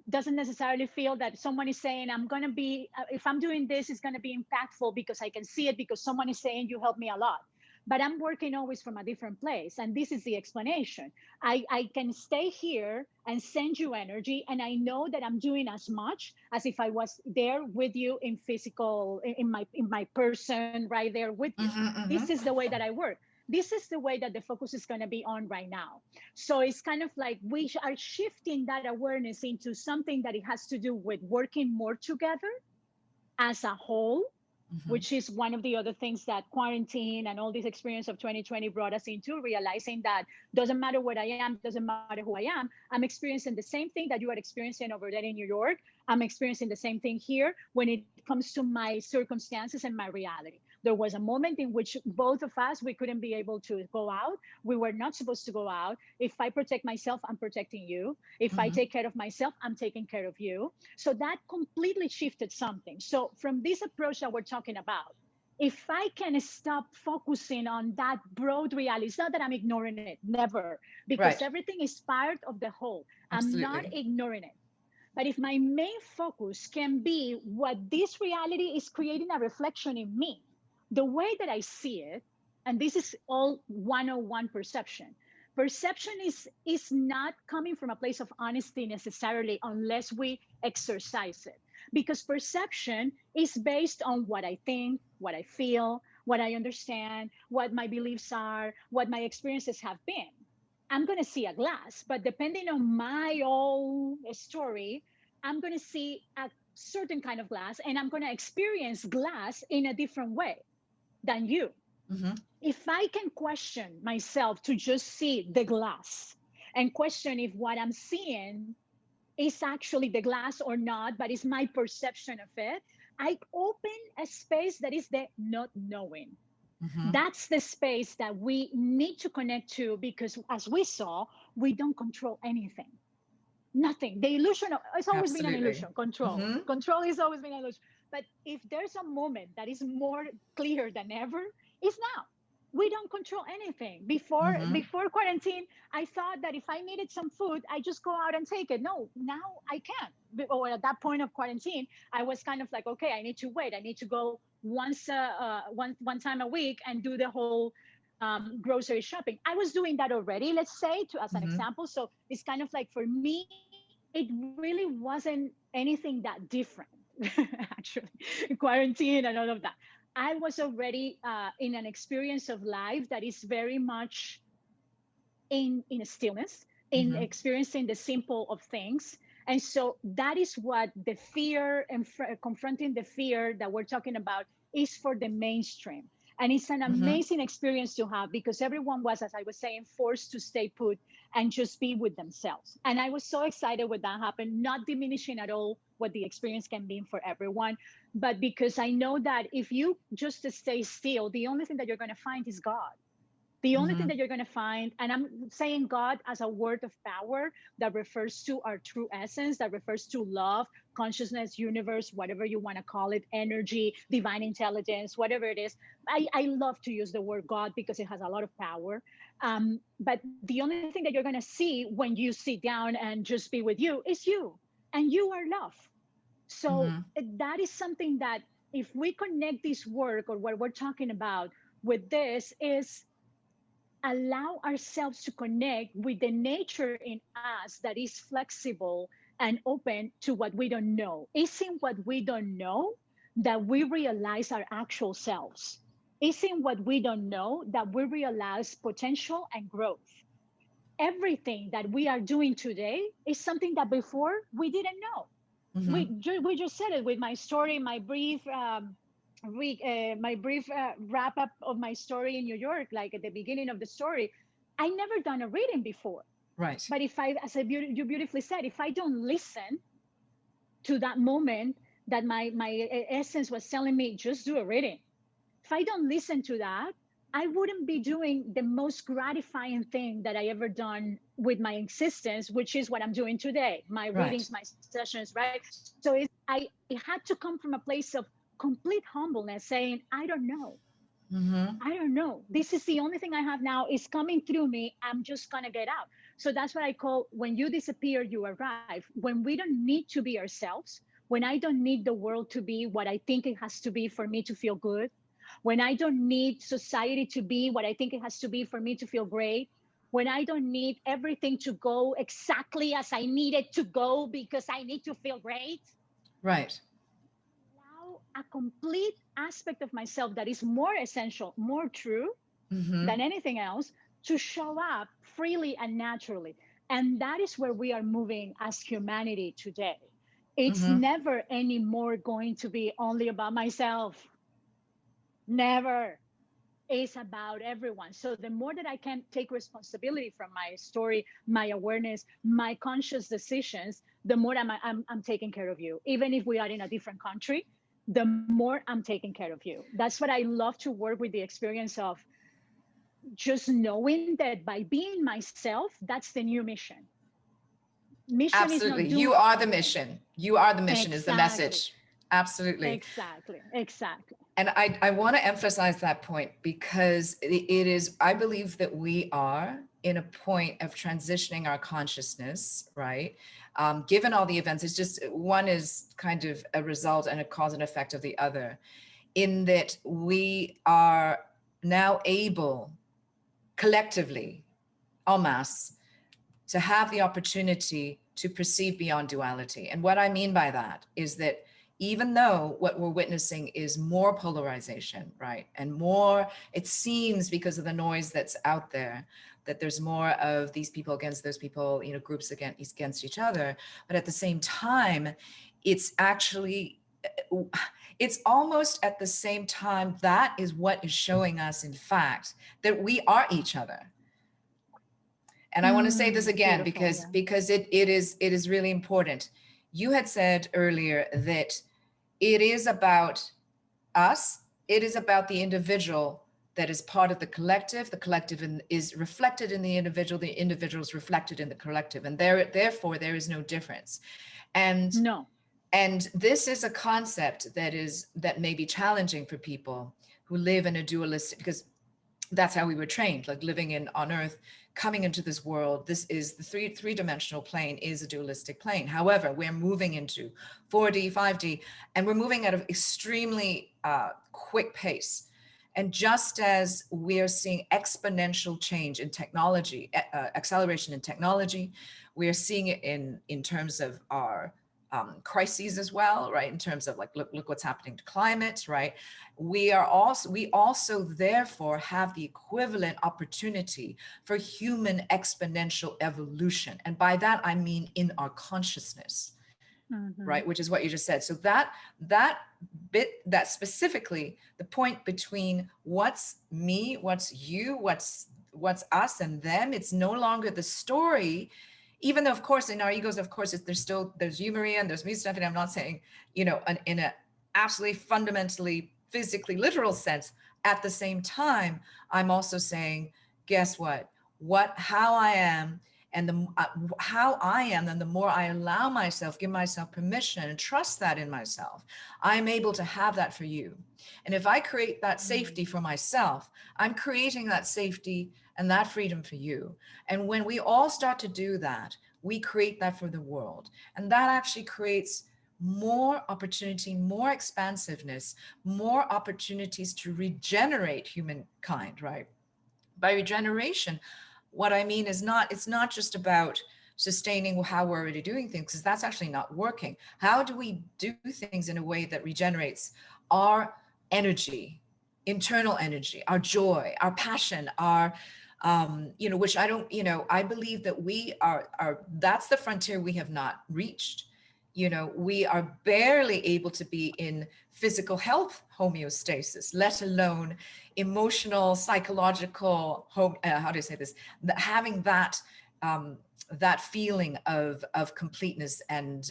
doesn't necessarily feel that someone is saying I'm going to be if I'm doing this it's going to be impactful because I can see it because someone is saying you helped me a lot, but I'm working always from a different place. And this is the explanation. I can stay here and send you energy, and I know that I'm doing as much as if I was there with you in physical, in my person right there with you.
Hmm.
This
Hmm.
is the way that I work. This is the way that the focus is going to be on right now. So it's kind of like we are shifting that awareness into something that it has to do with working more together as a whole,
Hmm.
which is one of the other things that quarantine and all this experience of 2020 brought us into, realizing that doesn't matter what I am, doesn't matter who I am, I'm experiencing the same thing that you are experiencing over there in New York. I'm experiencing the same thing here when it comes to my circumstances and my reality. There was a moment in which both of us, we couldn't be able to go out. We were not supposed to go out. If I protect myself, I'm protecting you. If I
Hmm.
take care of myself, I'm taking care of you. So that completely shifted something. So from this approach that we're talking about, if I can stop focusing on that broad reality, it's not that I'm ignoring it, never, because
Right.
everything is part of the whole. I'm not
Absolutely.
ignoring it. But if my main focus can be what this reality is creating a reflection in me, the way that I see it, and this is all 101 perception. Perception is not coming from a place of honesty necessarily unless we exercise it. Because perception is based on what I think, what I feel, what I understand, what my beliefs are, what my experiences have been. I'm going to see a glass, but depending on my own story, I'm going to see a certain kind of glass and I'm going to experience glass in a different way than you.
Hmm.
If I can question myself to just see the glass and question if what I'm seeing is actually the glass or not, but is my perception of it, I open a space that is the not knowing.
Hmm.
That's the space that we need to connect to because, as we saw, we don't control anything. Nothing. The illusion of, it's always been an
Absolutely.
illusion. Control.
Hmm.
Control has always been an illusion. But if there's a moment that is more clear than ever, it's now. We don't control anything.
Hmm.
Before quarantine, I thought that if I needed some food, I just go out and take it. No, now I can't. Or at that point of quarantine, I was kind of like, okay, I need to wait. I need to go one time a week and do the whole grocery shopping. I was doing that already, let's say, to as an
Hmm.
example. So it's kind of like for me, it really wasn't anything that different, actually, quarantine and all of that. I was already in an experience of life that is very much in a stillness, in
Hmm.
experiencing the simple of things. And so that is what the fear and confronting the fear that we're talking about is for the mainstream. And it's an
Hmm.
amazing experience to have because everyone was, as I was saying, forced to stay put and just be with themselves. And I was so excited when that happened, not diminishing at all what the experience can be for everyone, but because I know that if you just stay still, the only thing that you're going to find is God. The only thing that you're going to find, and I'm saying God as a word of power that refers to our true essence, that refers to love, consciousness, universe, whatever you want to call it, energy, divine intelligence, whatever it is. I love to use the word God because it has a lot of power. But the only thing that you're going to see when you sit down and just be with you is you, and you are love. So that is something that if we connect this work or what we're talking about with this is allow ourselves to connect with the nature in us that is flexible and open to what we don't know. It's in what we don't know that we realize our actual selves. It's in what we don't know that we realize potential and growth. Everything that we are doing today is something that before we didn't know. We just said it with my story, my brief wrap up of my story in New York, like at the beginning of the story. I never done a reading before.
Right.
But if I, as you beautifully said, if I don't listen to that moment that my essence was telling me, just do a reading. If I don't listen to that, I wouldn't be doing the most gratifying thing that I ever done with my existence, which is what I'm doing today. My readings, my sessions, right? So it had to come from a place of complete humbleness, saying, I don't know. I don't know. This is the only thing I have now is coming through me. I'm just going to get out. So that's what I call when you disappear, you arrive. When we don't need to be ourselves, when I don't need the world to be what I think it has to be for me to feel good, when I don't need society to be what I think it has to be for me to feel great, when I don't need everything to go exactly as I need it to go because I need to feel great.
Right.
Allow a complete aspect of myself that is more essential, more true than anything else to show up freely and naturally. And that is where we are moving as humanity today. It's never anymore going to be only about myself. Never. It's about everyone. So the more that I can take responsibility from my story, my awareness, my conscious decisions, the more I'm taking care of you. Even if we are in a different country, the more I'm taking care of you. That's what I love to work with the experience of just knowing that by being myself, that's the new mission. Mission is not
Absolutely.
doing
You are the
anything.
mission. You are the mission is the
Exactly.
message. Absolutely.
Exactly.
And I want to emphasize that point because it is, I believe that we are in a point of transitioning our consciousness, right? Given all the events, it's just one is kind of a result and a cause and effect of the other, in that we are now able collectively, en masse, to have the opportunity to perceive beyond duality. And what I mean by that is that even though what we're witnessing is more polarization, right? And more, it seems because of the noise that's out there, that there's more of these people against those people, groups against each other. But at the same time, it's actually, it's almost at the same time, that is what is showing us, in fact, that we are each other. And I want to say this again because it is really important. You had said earlier that it is about us. It is about the individual that is part of the collective. The collective is reflected in the individual. The individual is reflected in the collective, and therefore there is no difference. And this is a concept that may be challenging for people who live in a dualistic, because that's how we were trained, like living on Earth, coming into this world. This is the three-dimensional plane is a dualistic plane. However, we're moving into 4D, 5D, and we're moving at an extremely quick pace. And just as we are seeing exponential change in technology, acceleration in technology, we are seeing it in terms of our crises as well, right? In terms of like, look what's happening to climate, right? We also therefore have the equivalent opportunity for human exponential evolution. And by that, I mean in our consciousness, right? Which is what you just said. So that specifically the point between what's me, what's you, what's us and them, it's no longer the story. Even though, of course, in our egos, of course, there's you, Maria, and there's me, Stephanie. I'm not saying, in an absolutely fundamentally, physically literal sense. At the same time, I'm also saying guess how I am, and how I am, and the more I allow myself, give myself permission and trust that in myself, I'm able to have that for you. And if I create that safety for myself, I'm creating that safety and that freedom for you. And when we all start to do that, we create that for the world. And that actually creates more opportunity, more expansiveness, more opportunities to regenerate humankind, right? By regeneration, what I mean is it's not just about sustaining how we're already doing things, because that's actually not working. How do we do things in a way that regenerates our energy, internal energy, our joy, our passion, our which I don't, I believe that we are that's the frontier we have not reached. We are barely able to be in physical health homeostasis, let alone emotional, psychological how do I say this? Having that feeling of completeness and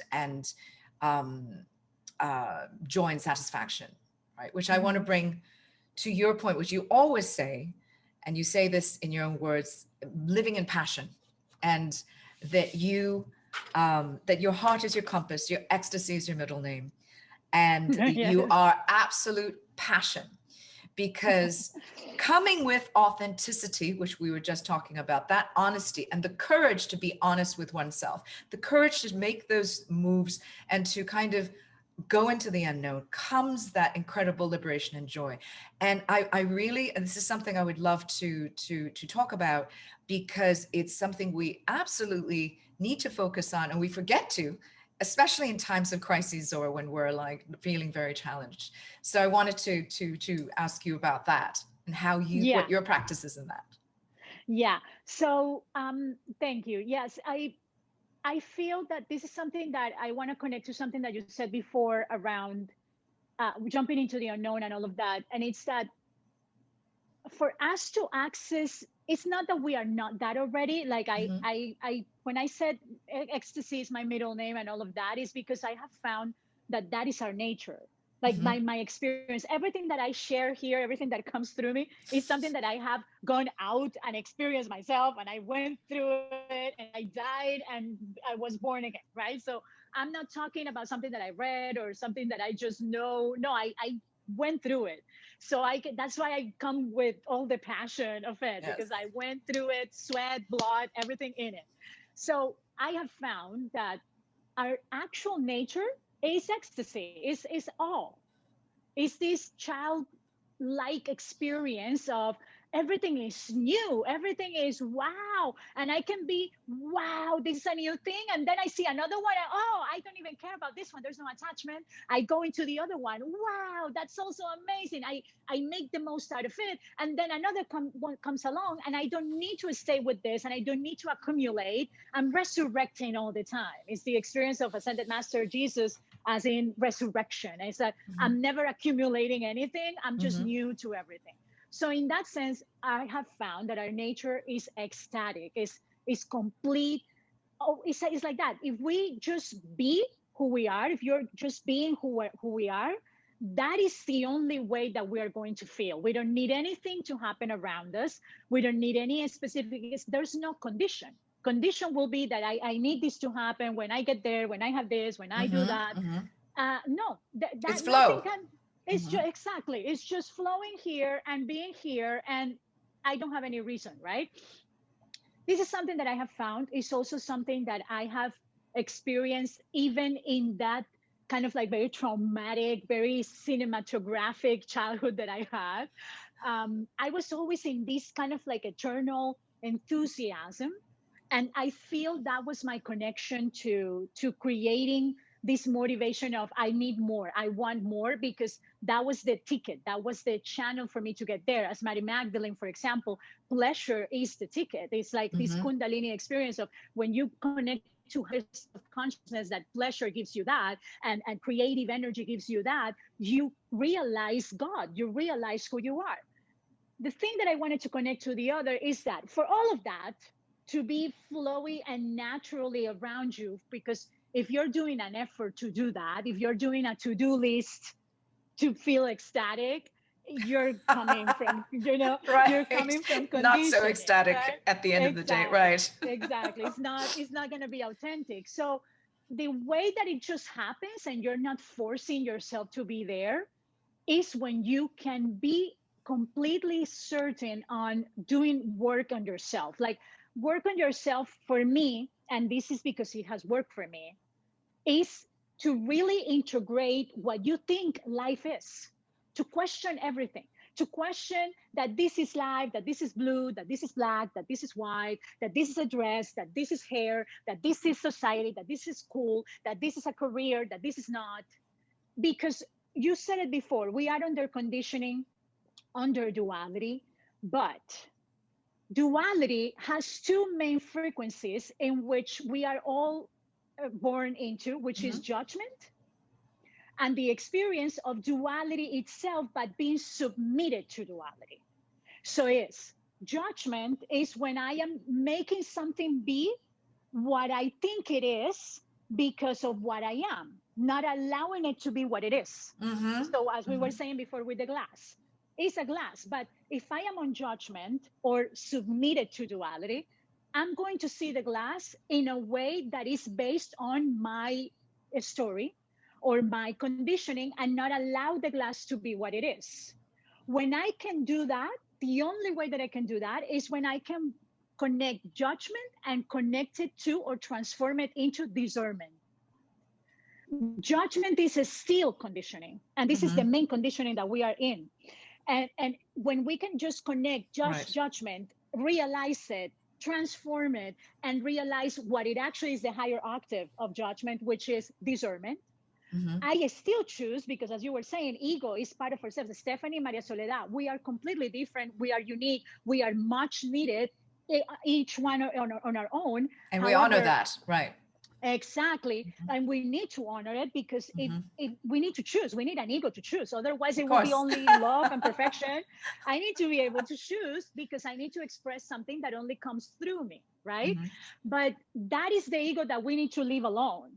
joy and satisfaction, right? Which I want to bring to your point, which you always say, and you say this in your own words, living in passion, and that that your heart is your compass, your ecstasy is your middle name, and you
Yes.
are absolute passion. Because coming with authenticity, which we were just talking about, that honesty and the courage to be honest with oneself, the courage to make those moves and to kind of go into the unknown, comes that incredible liberation and joy. And I really, and this is something I would love to talk about, because it's something we absolutely need to focus on, and we forget to, especially in times of crises or when we're like feeling very challenged. So I wanted to ask you about that, and
Yeah.
what your practice is in that.
Yeah. So thank you. Yes, I feel that this is something that I want to connect to something that you said before around jumping into the unknown and all of that. And it's that for us to access, it's not that we are not that already. Like
Mm-hmm.
when I said ecstasy is my middle name and all of that, is because I have found that that is our nature. Like
Mm-hmm.
my experience, everything that I share here, everything that comes through me is something that I have gone out and experienced myself, and I went through it and I died and I was born again, right? So I'm not talking about something that I read or something that I just know. No, I went through it. So that's why I come with all the passion of it,
Yes.
because I went through it, sweat, blood, everything in it. So I have found that our actual nature is ecstasy, is all. Is this childlike experience of everything is new, everything is wow, and I can be wow, this is a new thing, and then I see another one, and oh, I don't even care about this one, there's no attachment. I go into the other one, wow, that's also amazing. I make the most out of it, and then another one comes along, and I don't need to stay with this, and I don't need to accumulate. I'm resurrecting all the time. It's the experience of ascended master Jesus, as in resurrection. It's that
Mm-hmm.
I'm never accumulating anything. I'm just
Mm-hmm.
new to everything. So in that sense, I have found that our nature is ecstatic, is complete. Oh, it's like that. If we just be who we are, if you're just being who we are, that is the only way that we are going to feel. We don't need anything to happen around us. We don't need any specific, there's no condition. Condition will be that I need this to happen when I get there, when I have this, when I do
Mm-hmm.
that.
Mm-hmm.
No,
It's
that nothing
flow.
can. It's
Mm-hmm.
just exactly. It's just flowing here and being here, and I don't have any reason, right? This is something that I have found. Is also something that I have experienced, even in that kind of like very traumatic, very cinematographic childhood that I had. I was always in this kind of like eternal enthusiasm, and I feel that was my connection to creating this motivation of I need more, I want more, because that was the ticket, that was the channel for me to get there. As Mary Magdalene, for example, pleasure is the ticket. It's like this
Mm-hmm.
kundalini experience of when you connect to higher states of consciousness, that pleasure gives you that, and creative energy gives you that. You realize God, you realize who you are. The thing that I wanted to connect to the other is that for all of that to be flowy and naturally around you, because if you're doing an effort to do that, if you're doing a to do list to feel ecstatic, you're coming from, you're
Right.
coming from
Not so
conditioning,
ecstatic
right?
at the end of the day.
Exactly.
Right.
Exactly. It's not going to be authentic. So the way that it just happens and you're not forcing yourself to be there is when you can be completely certain on doing work on yourself. Like, work on yourself for me, and this is because it has worked for me, is to really integrate what you think life is, to question everything, to question that this is life, that this is blue, that this is black, that this is white, that this is a dress, that this is hair, that this is society, that this is school, that this is a career, that this is not. Because you said it before, we are under conditioning, under duality, but duality has two main frequencies in which we are all born into, which is
Mm-hmm.
judgment and the experience of duality itself, but being submitted to duality. So it's judgment is when I am making something be what I think it is because of what I am, not allowing it to be what it is.
Mm-hmm.
So as we
Mm-hmm.
were saying before with the glass, it's a glass, but if I am on judgment or submitted to duality, I'm going to see the glass in a way that is based on my story or my conditioning and not allow the glass to be what it is. When I can do that, the only way that I can do that is when I can connect judgment and connect it to or transform it into discernment. Judgment is a still conditioning, and this is the
Mm-hmm.
main conditioning that we are in. And when we can just connect just
Right.
judgment, realize it, transform it, and realize what it actually is, the higher octave of judgment, which is discernment.
Mm-hmm.
I still choose because, as you were saying, ego is part of ourselves. Stephanie, Maria Soledad, we are completely different. We are unique. We are much needed, each one on our own.
And we honor
However,
that. Right.
exactly, and we need to honor it because
Mm-hmm.
we need to choose. We need an ego to choose. Otherwise,
Of
it will be
course.
only love and perfection. I need to be able to choose because I need to express something that only comes through me, right?
Mm-hmm.
But that is the ego that we need to leave alone.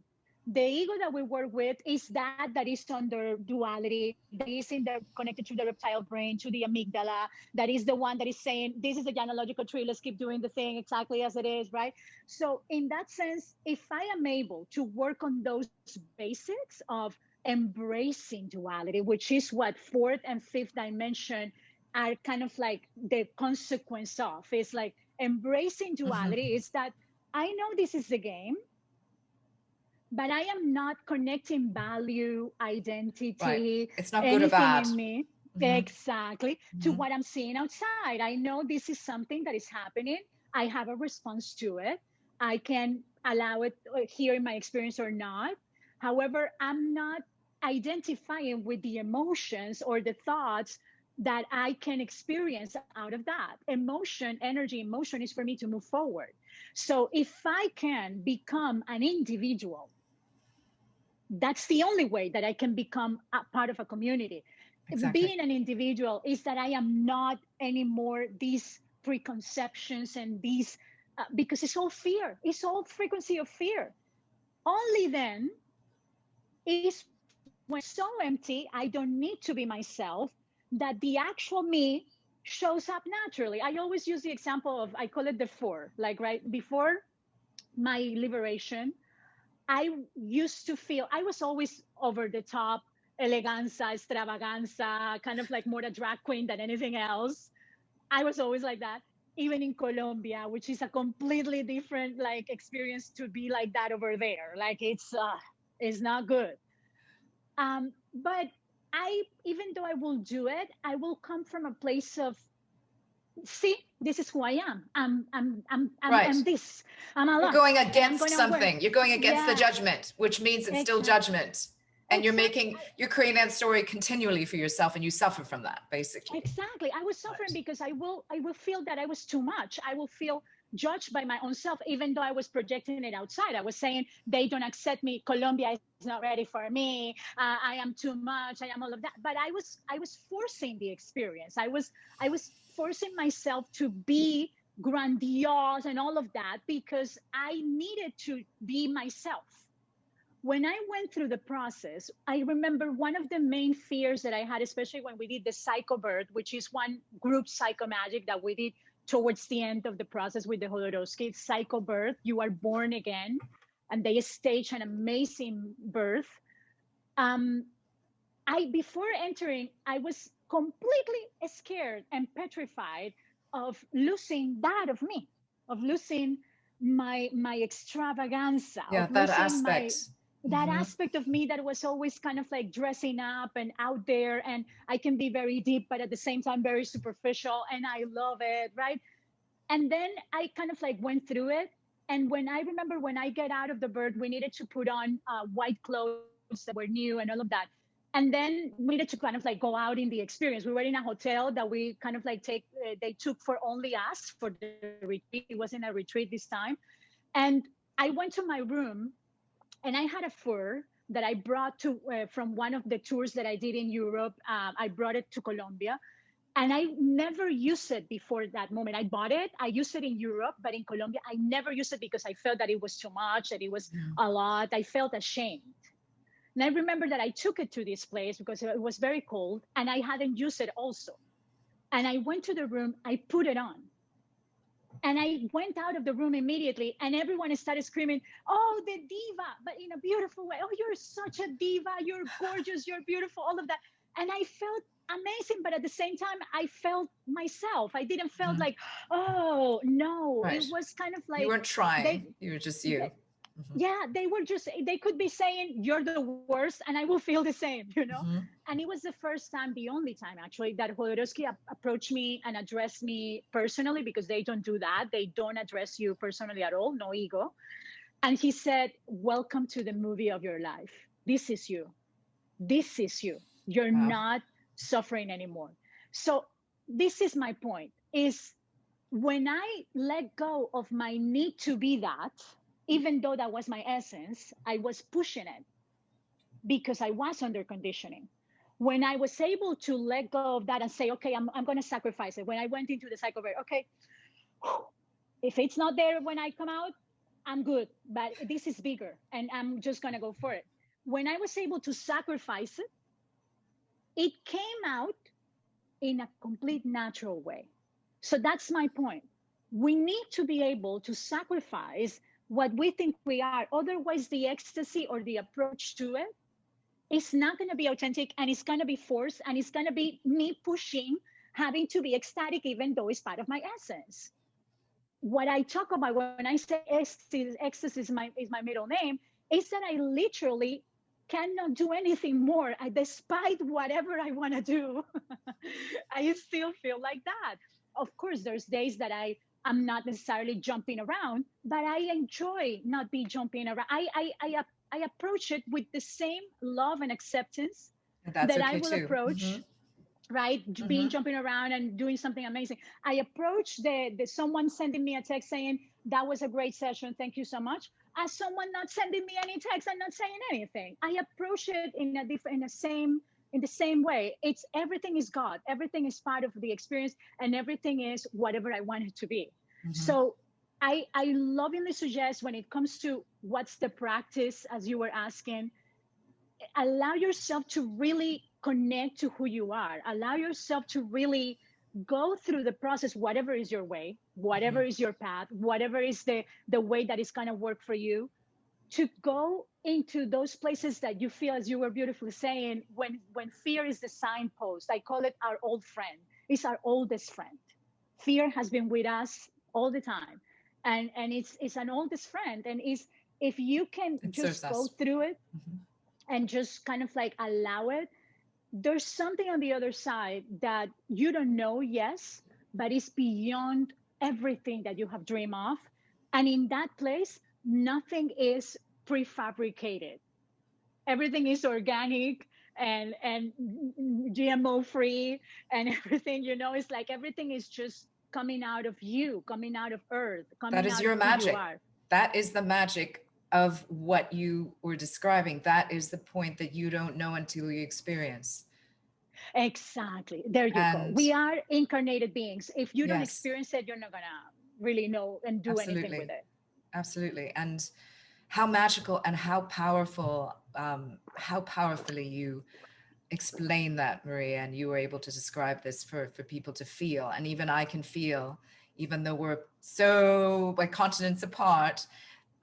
The ego that we work with is that is under duality, that is in the connected to the reptile brain, to the amygdala, that is the one that is saying this is the genealogical tree, let's keep doing the thing exactly as it is, right? So in that sense, if I am able to work on those basics of embracing duality, which is what fourth and fifth dimension are kind of like the consequence of, is like embracing
Mm-hmm.
duality is that I know this is the game, but I am not connecting value,
Right.
identity,
It's not good or
anything
bad.
in me
Mm-hmm.
exactly to
Mm-hmm.
what I'm seeing outside. I know this is something that is happening. I have a response to it. I can allow it here in my experience or not. However, I'm not identifying with the emotions or the thoughts that I can experience out of that. Emotion, energy, emotion is for me to move forward. So if I can become an individual, that's the only way that I can become a part of a community.
Exactly.
Being an individual is that I am not anymore these preconceptions and these, because it's all fear, it's all frequency of fear. Only then is when I'm so empty, I don't need to be myself, that the actual me shows up naturally. I always use the example of, I call it the four, like right before my liberation, I used to feel I was always over the top, eleganza, extravaganza, kind of like more a drag queen than anything else. I was always like that, even in Colombia, which is a completely different like experience to be like that over there. Like it's not good. But I, even though I will do it, I will come from a place of, see, this is who I am. I'm
Right.
this. I'm a
You're
lot,
going
and I'm
against
gonna wear.
something. You're going against the
Yeah,
judgment, which means it's still
exactly.
judgment. And
Exactly.
you're creating that story continually for yourself and you suffer from that, basically.
Exactly. I was suffering
Right.
because I will feel that I was too much. I will feel judged by my own self, even though I was projecting it outside. I was saying they don't accept me. Colombia is not ready for me. I am too much. I am all of that. But I was forcing the experience. I was forcing myself to be grandiose and all of that because I needed to be myself. when I went through the process, I remember one of the main fears that I had, especially when we did the psychobirth, which is one group psychomagic that we did towards the end of the process with the Jodorowsky, psychobirth, you are born again, and they stage an amazing birth. Before entering, I was completely scared and petrified of losing that of me, of losing my extravaganza,
Yeah,
of
that
losing
aspect.
that aspect of me that was always kind of like dressing up and out there, and I can be very deep but at the same time very superficial, and I love it, right? And then I kind of like went through it. And when I remember when I get out of the bird, we needed to put on white clothes that were new and all of that. And then we needed to kind of like go out in the experience. We were in a hotel that we kind of like they took for only us for the retreat. It wasn't a retreat this time. And I went to my room, and I had a fur that I brought to from one of the tours that I did in Europe. I brought it to Colombia, and I never used it before that moment. I bought it, I used it in Europe, but in Colombia, I never used it because I felt that it was too much, that it was a lot. I felt ashamed. And I remember that I took it to this place because it was very cold and I hadn't used it also. And I went to the room, I put it on. And I went out of the room immediately, and everyone started screaming, "Oh, the diva," but in a beautiful way. "Oh, you're such a diva. You're gorgeous. You're beautiful," all of that. And I felt amazing, but at the same time, I felt myself. I didn't felt like, oh, no.
Right.
It was kind of
You
like,
weren't trying. You were just you.
yeah, they could be saying, "You're the worst," and I will feel the same, And it was the first time, the only time actually, that Jodorowsky approached me and addressed me personally, because they don't do that. They don't address you personally at all, no ego. And he said, "Welcome to the movie of your life. This is you. This is you. You're not suffering anymore." So this is my point, is when I let go of my need to be that, even though that was my essence, I was pushing it because I was under conditioning. When I was able to let go of that and say, okay, I'm going to sacrifice it. When I went into the cycle, okay, if it's not there when I come out, I'm good, but this is bigger and I'm just going to go for it. When I was able to sacrifice it, it came out in a complete natural way. So that's my point. We need to be able to sacrifice what we think we are. Otherwise, the ecstasy or the approach to it is not going to be authentic, and it's going to be forced, and it's going to be me pushing, having to be ecstatic, even though it's part of my essence. What I talk about when I say ecstasy is my middle name, is that I literally cannot do anything more. Despite whatever I want to do, I still feel like that. Of course, there's days that I'm not necessarily jumping around, but I enjoy not be jumping around. I approach it with the same love and acceptance that I will approach, right? Being jumping around and doing something amazing. I approach the someone sending me a text saying, "That was a great session, thank you so much," as someone not sending me any text and not saying anything. I approach it in the same way. It's everything is God, everything is part of the experience, and everything is whatever I want it to be. So I lovingly suggest, when it comes to what's the practice, as you were asking, allow yourself to really connect to who you are. Allow yourself to really go through the process, whatever is your way, whatever is your path, whatever is the way that is going to work for you, to go into those places that you feel, as you were beautifully saying, when fear is the signpost. I call it our old friend. It's our oldest friend. Fear has been with us all the time, and it's an oldest friend, and is if you can just go through it and just kind of like allow it, there's something on the other side that you don't know, yes, but it's beyond everything that you have dreamed of. And in that place, nothing is prefabricated. Everything is organic and GMO free, and everything, it's like everything is just coming out of you, coming out of earth, coming
that is
out
your
of
magic.
Who you are.
That is the magic of what you were describing. That is the point that you don't know until you experience.
Exactly. There you go. We are incarnated beings. If you don't experience it, you're not going to really know and do anything with it.
Absolutely. And how magical and how powerfully you explain that, Maria, and you were able to describe this for people to feel. And even I can feel, even though we're so like continents apart,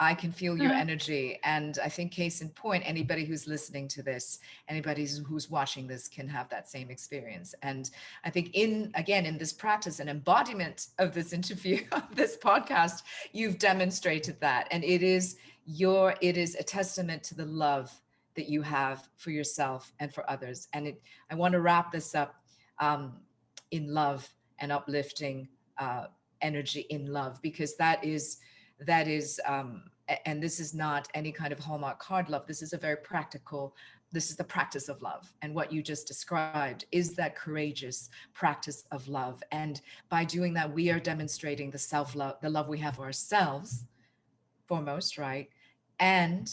I can feel your energy. And I think case in point, anybody who's listening to this, anybody who's watching this can have that same experience. And I think in this practice and embodiment of this interview, of this podcast, you've demonstrated that. And it is a testament to the love that you have for yourself and for others. And I want to wrap this up in love and uplifting energy in love, because that is and this is not any kind of Hallmark card love. This is a very practical, this is the practice of love. And what you just described is that courageous practice of love. And by doing that, we are demonstrating the self-love, the love we have for ourselves foremost, right? And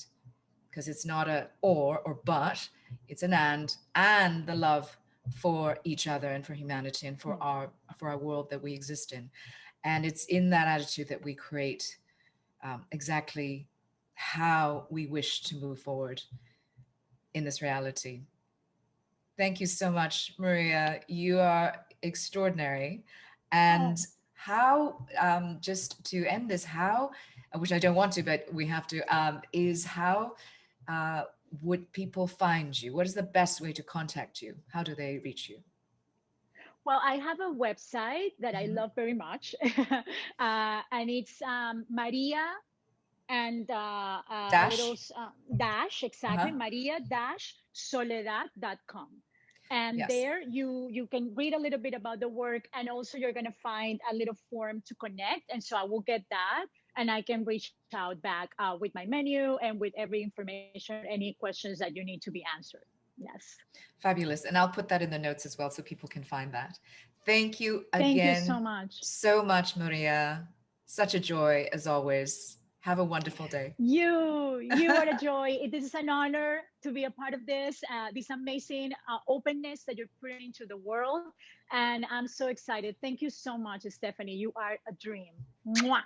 because it's not a or but, it's an and the love for each other and for humanity and for our world that we exist in. And it's in that attitude that we create exactly how we wish to move forward in this reality. Thank you so much, Maria. You are extraordinary. And
Oh,
how, just to end this, how, which I don't want to, but we have to, is how uh, would people find you? What is the best way to contact you? How do they reach you?
well, I have a website that I
Mhm.
love very much, and it's Maria and a little
Dash?
dash, exactly,
Uh-huh.
Maria dash soledad.com. And
Yes.
there you can read a little bit about the work, and also you're going to find a little form to connect. And so I will get that, and I can reach out back with my menu and with every information or any questions that you need to be answered. Yes.
Fabulous. And I'll put that in the notes as well so people can find that. Thank you
Thank you so
again
much.
so much, Maria. Such a joy as always. Have a wonderful day.
You are a joy. This is an honor to be a part of this amazing openness that you're putting into the world. And I'm so excited. Thank you so much, Stephanie. You are a dream. Mwah.